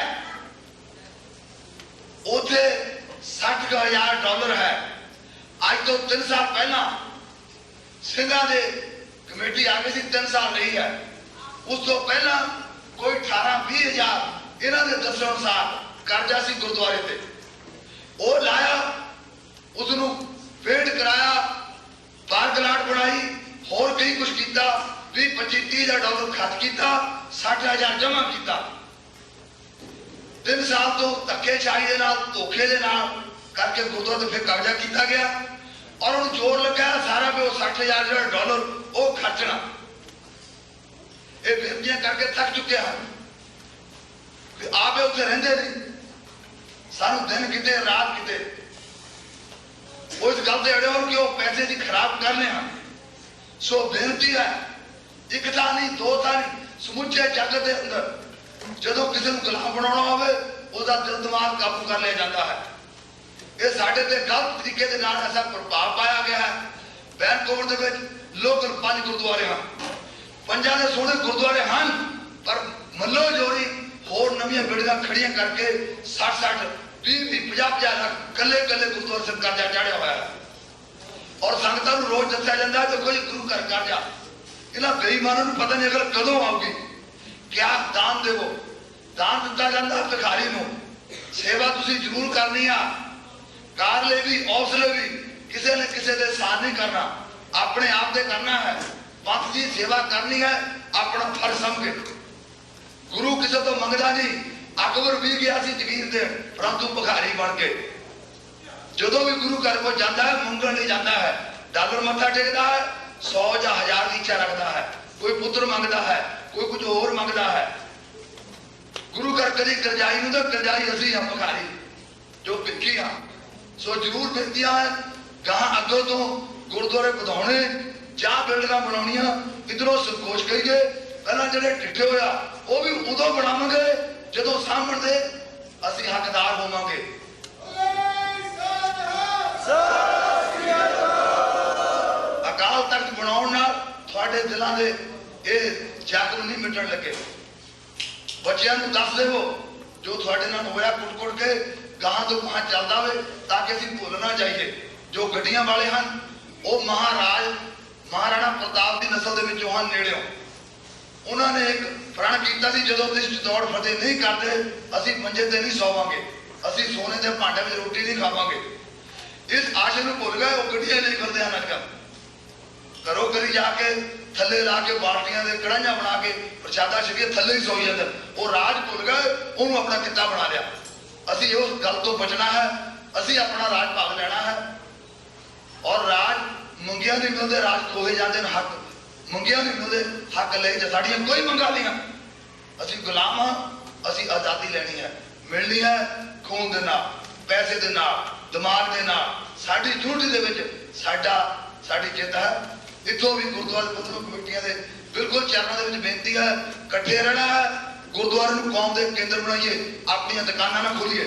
उथे $60,000 है। अज तो 3 साल पहला सिंघां दे कमेटी आ गई थी, 3 साल रही है। उस तो पहला कोई 18-20 हज़ार इन्हां दे दस्सण अनुसार कर्जा सी गुरुद्वारे ते, वो लाया, उसनूं पेंट कराया, पार्क-लाट बनाई, होर कई कुछ किया, 20-25-30 हज़ार खर्च किया, 60,000 जमा किया। 3 साल तो धक्केशाही के नाल, धोखे के नाल करके गुरुद्वारे फिर कब्जा किया गया और उन्हें जोर लगा सारा भी $60,000 वो खर्चना। ये बेनतियां करके थक चुके हैं ਵੀ ਆਪੇ ਉੱਥੇ ਰਹਿੰਦੇ ਨਹੀਂ, ਸਾਨੂੰ ਦਿਨ ਕਿਤੇ ਰਾਤ ਕਿਤੇ ਉਸ ਗੱਲ ਤੇ ਅੜੇ ਹੋ ਕਿ ਉਹ ਪੈਸੇ ਦੀ ਖਰਾਬ ਕਰਨੇ ਹਨ। ਸੋ ਬੇਨਤੀ ਹੈ, ਇੱਕ ਤਾਂ ਨਹੀਂ ਦੋ ਤਾਂ ਨਹੀਂ, ਸਮੁੱਚੇ ਜੱਗ ਦੇ ਅੰਦਰ ਜਦੋਂ ਕਿਸੇ ਨੂੰ ਗੁਲਾਮ ਬਣਾਉਣਾ ਹੋਵੇ ਉਹਦਾ ਦਿਲ ਦਿਮਾਗ ਕਾਬੂ ਕਰ ਲਿਆ ਜਾਂਦਾ ਹੈ। ਇਹ ਸਾਡੇ ਤੇ ਗਲਤ ਤਰੀਕੇ ਦੇ ਨਾਲ ਐਸਾ ਪ੍ਰਭਾਵ ਪਾਇਆ ਗਿਆ ਹੈ। ਵੈਨਕੂਵਰ ਦੇ ਵਿੱਚ ਲੋਕਲ 5 ਗੁਰਦੁਆਰੇ ਹਨ, 5 ਦੇ ਸੋਹਣੇ ਗੁਰਦੁਆਰੇ ਹਨ, ਪਰ ਮੱਲੋ ਜੋਰੀ ਹੋਰ ਨਵੀਆਂ ਬਿਲਡਿੰਗਾਂ ਖੜੀਆਂ ਕਰਕੇ 60-60 20-50 ਲੱਖ ਕੱਲੇ ਗੁਰਦੁਆਰੇ ਸੇ ਕਰਜ਼ਾ ਚਾੜਿਆ ਹੋਇਆ ਹੈ। ਔਰ ਸੰਗਤਾਂ ਨੂੰ ਰੋਜ਼ ਦੱਸਿਆ ਜਾਂਦਾ ਕਿ ਕੋਈ ਗੁਰੂ ਘਰ ਕਰਜ਼ਾ, ਇਹਨਾਂ ਬੇਈਮਾਨਾਂ ਨੂੰ ਪਤਾ ਨਹੀਂ ਅਗਰ ਕਦੋਂ ਆਉਗੀ। ਕਿਆ ਦਾਨ ਦੇਵੋ, ਦਾਨ ਦਿੱਤਾ ਜਾਂਦਾ ਭਿਖਾਰੀ ਨੂੰ, ਸੇਵਾ ਤੁਸੀਂ ਜ਼ਰੂਰ ਕਰਨੀ ਆ, ਕਾਰ ਲਈ ਵੀ ਹੌਸਲੇ ਵੀ, ਕਿਸੇ ਨੇ ਕਿਸੇ ਦੇ ਸਾਥ ਨਹੀਂ ਕਰਨਾ, ਆਪਣੇ ਆਪ ਦੇ ਕਰਨਾ ਹੈ। ਪੰਥ ਦੀ ਸੇਵਾ ਕਰਨੀ ਹੈ ਆਪਣਾ ਫਰਜ਼ ਸਮਝ ਕੇ। ਗੁਰੂ ਕਿਸੇ ਤੋਂ ਮੰਗਦਾ ਨਹੀਂ। ਅਕਬਰ ਵੀ ਗਿਆ ਸੀ ਜ਼ਗੀਰ ਦੇਣ, ਪਰੰਤੂ ਭਿਖਾਰੀ ਬਣ ਕੇ। ਜਦੋਂ ਵੀ ਗੁਰੂ ਘਰ ਕੋਲ ਜਾਂਦਾ ਹੈ ਮੰਗਣ ਨਹੀਂ ਜਾਂਦਾ ਹੈ, ਡਾਲਰ ਮੱਥਾ ਟੇਕਦਾ ਹੈ, 100 ਜਾਂ 1000 ਦੀ ਇੱਛਾ ਰੱਖਦਾ ਹੈ, ਕੋਈ ਪੁੱਤਰ ਮੰਗਦਾ ਹੈ, ਕੋਈ ਕੁਝ ਹੋਰ ਮੰਗਦਾ ਹੈ। ਗੁਰੂ ਘਰ ਕਦੀ ਕਰਜ਼ਾਈ ਨੂੰ ਤਾਂ ਕਰਜ਼ਾਈ ਅਸੀਂ ਹਾਂ, ਭਿਖਾਰੀ ਜੋ ਭਿੱਖੀ ਹਾਂ। ਸੋ ਜ਼ਰੂਰ ਬੇਨਤੀਆਂ ਹੈ, ਗਾਹਾਂ ਅੱਗੋਂ ਤੋਂ ਗੁਰਦੁਆਰੇ ਵਧਾਉਣੇ ਜਾਂ ਬਿਲਡਿੰਗਾਂ ਬਣਾਉਣੀਆਂ, ਇਧਰੋਂ ਸੰਕੋਚ ਕਰੀਏ। ਪਹਿਲਾਂ ਜਿਹੜੇ ਢਿੱਠੇ ਹੋਇਆ ਉਹ ਵੀ ਉਦੋਂ ਬਣਾਵਾਂਗੇ ਜਦੋਂ ਸਾਹਮਣ ਦੇ ਅਸੀਂ ਹੱਕਦਾਰ ਹੋਵਾਂਗੇ। ਅਕਾਲ ਤਖਤ ਬਣਾਉਣ ਨਾਲ ਤੁਹਾਡੇ ਦਿਲਾਂ ਦੇ ਇਹ ਜ਼ਖਮ ਨਹੀਂ ਮਿਟਣ ਲੱਗੇ। ਬੱਚਿਆਂ ਨੂੰ ਦੱਸ ਦੇਵੋ ਜੋ ਤੁਹਾਡੇ ਨਾਲ ਹੋਇਆ ਕੁੱਟ-ਕੁੱਟ ਕੇ ਗਾਹਾਂ ਤੋਂ ਗਾਹਾਂ ਚੱਲਦਾ ਹੋਵੇ, ਤਾਂ ਕਿ ਅਸੀਂ ਭੁੱਲ ਨਾ ਜਾਈਏ। ਜੋ ਗੱਡੀਆਂ ਵਾਲੇ ਹਨ ਉਹ ਮਹਾਰਾਣਾ ਪ੍ਰਤਾਪ ਦੀ ਨਸਲ ਦੇ ਵਿੱਚੋਂ ਹਨ, ਨੇੜਿਓਂ। ਉਹਨਾਂ ਨੇ ਇੱਕ ਪ੍ਰਣ ਕੀਤਾ ਸੀ, ਜਦੋਂ ਤੁਸੀਂ ਦੌੜ ਫਤਿਹ ਨਹੀਂ ਕਰਦੇ ਅਸੀਂ ਮੰਜੇ ਤੇ ਨਹੀਂ ਸੌਵਾਂਗੇ, ਅਸੀਂ ਸੋਨੇ ਦੇ ਭਾਂਡੇ ਵਿੱਚ ਰੋਟੀ ਨਹੀਂ ਖਾਵਾਂਗੇ। ਇਸ ਆਸ਼ੇ ਨੂੰ ਭੁੱਲ ਗਏ। ਉਹ ਗੱਡੀਆਂ ਨਹੀਂ ਕਰਦੇ ਹਨ ਅੱਜ-ਕੱਲ੍ਹ, ਘਰੋਂ ਘਰੀ ਜਾ ਕੇ ਥੱਲੇ ਲਾ ਕੇ ਬਾਲਟੀਆਂ ਦੇ ਕੜਾਹੀਆਂ ਬਣਾ ਕੇ ਪ੍ਰਸ਼ਾਦਾ ਛਕੇ ਥੱਲੇ ਹੀ ਸੋਈ ਜਾਂਦੇ। ਉਹ ਰਾਜ ਭੁੱਲ ਗਏ, ਉਹਨੂੰ ਆਪਣਾ ਕਿੱਤਾ ਬਣਾ ਲਿਆ। ਅਸੀਂ ਉਸ ਗੱਲ ਤੋਂ ਬਚਣਾ ਹੈ, ਅਸੀਂ ਆਪਣਾ ਰਾਜ ਭਾਗ ਲੈਣਾ ਹੈ। ਔਰ ਰਾਜ ਮੰਗਿਆਂ ਨਹੀਂ ਮਿਲਦੇ, ਰਾਜ ਖੋਏ ਜਾਂਦੇ ਨੇ। ਹੱਕ ਮੰਗਿਆਂ ਨਹੀਂ ਮਿਲਦੇ, ਹੱਕ ਲਈ ਜਾਂ ਸਾਡੀਆਂ ਕੋਈ ਮੰਗਾਂ ਨਹੀਂ। ਅਸੀਂ ਗੁਲਾਮ ਹਾਂ, ਅਸੀਂ ਆਜ਼ਾਦੀ ਲੈਣੀ ਹੈ, ਮਿਲਣੀ ਹੈ ਖੂਨ ਦੇ ਨਾਲ, ਪੈਸੇ ਦੇ ਨਾਲ, ਦਿਮਾਗ ਦੇ ਨਾਲ। ਸਾਡੀ ਝੂਠੀ ਦੇ ਵਿੱਚ ਸਾਡੀ ਜਿੱਤ ਹੈ। ਇੱਥੋਂ ਵੀ ਗੁਰਦੁਆਰਾ ਪ੍ਰਬੰਧਕ ਕਮੇਟੀਆਂ ਦੇ ਬਿਲਕੁਲ ਚਰਨਾਂ ਦੇ ਵਿੱਚ ਬੇਨਤੀ ਹੈ, ਇਕੱਠੇ ਰਹਿਣਾ ਹੈ। ਗੁਰਦੁਆਰੇ ਨੂੰ ਕੌਮ ਦੇ ਕੇਂਦਰ ਬਣਾਈਏ, ਆਪਣੀਆਂ ਦੁਕਾਨਾਂ ਨਾ ਖੋਲੀਏ।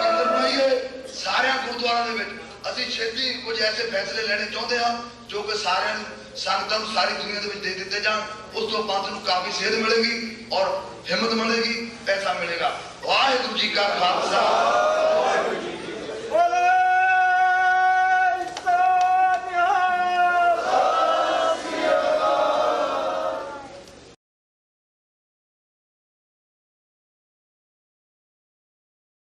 ਕੇਂਦਰ ਬਣਾਈਏ ਸਾਰਿਆਂ ਗੁਰਦੁਆਰਿਆਂ ਦੇ ਵਿੱਚ। ਅਸੀਂ ਛੇਤੀ ਕੁਝ ਐਸੇ ਫੈਸਲੇ ਲੈਣੇ ਚਾਹੁੰਦੇ ਹਾਂ ਜੋ ਕਿ ਸਾਰਿਆਂ ਨੂੰ, ਸੰਗਤਾਂ ਨੂੰ ਸਾਰੀ ਦੁਨੀਆ ਦੇ ਵਿੱਚ ਦੇ ਦਿੱਤੇ ਜਾਣ। ਉਸ ਤੋਂ ਪੰਥ ਨੂੰ ਕਾਫੀ ਸੇਧ ਮਿਲੇਗੀ ਔਰ ਹਿੰਮਤ ਮਿਲੇਗੀ, ਪੈਸਾ ਮਿਲੇਗਾ। ਵਾਹਿਗੁਰੂ ਜੀ ਕਾ ਖਾਲਸਾ।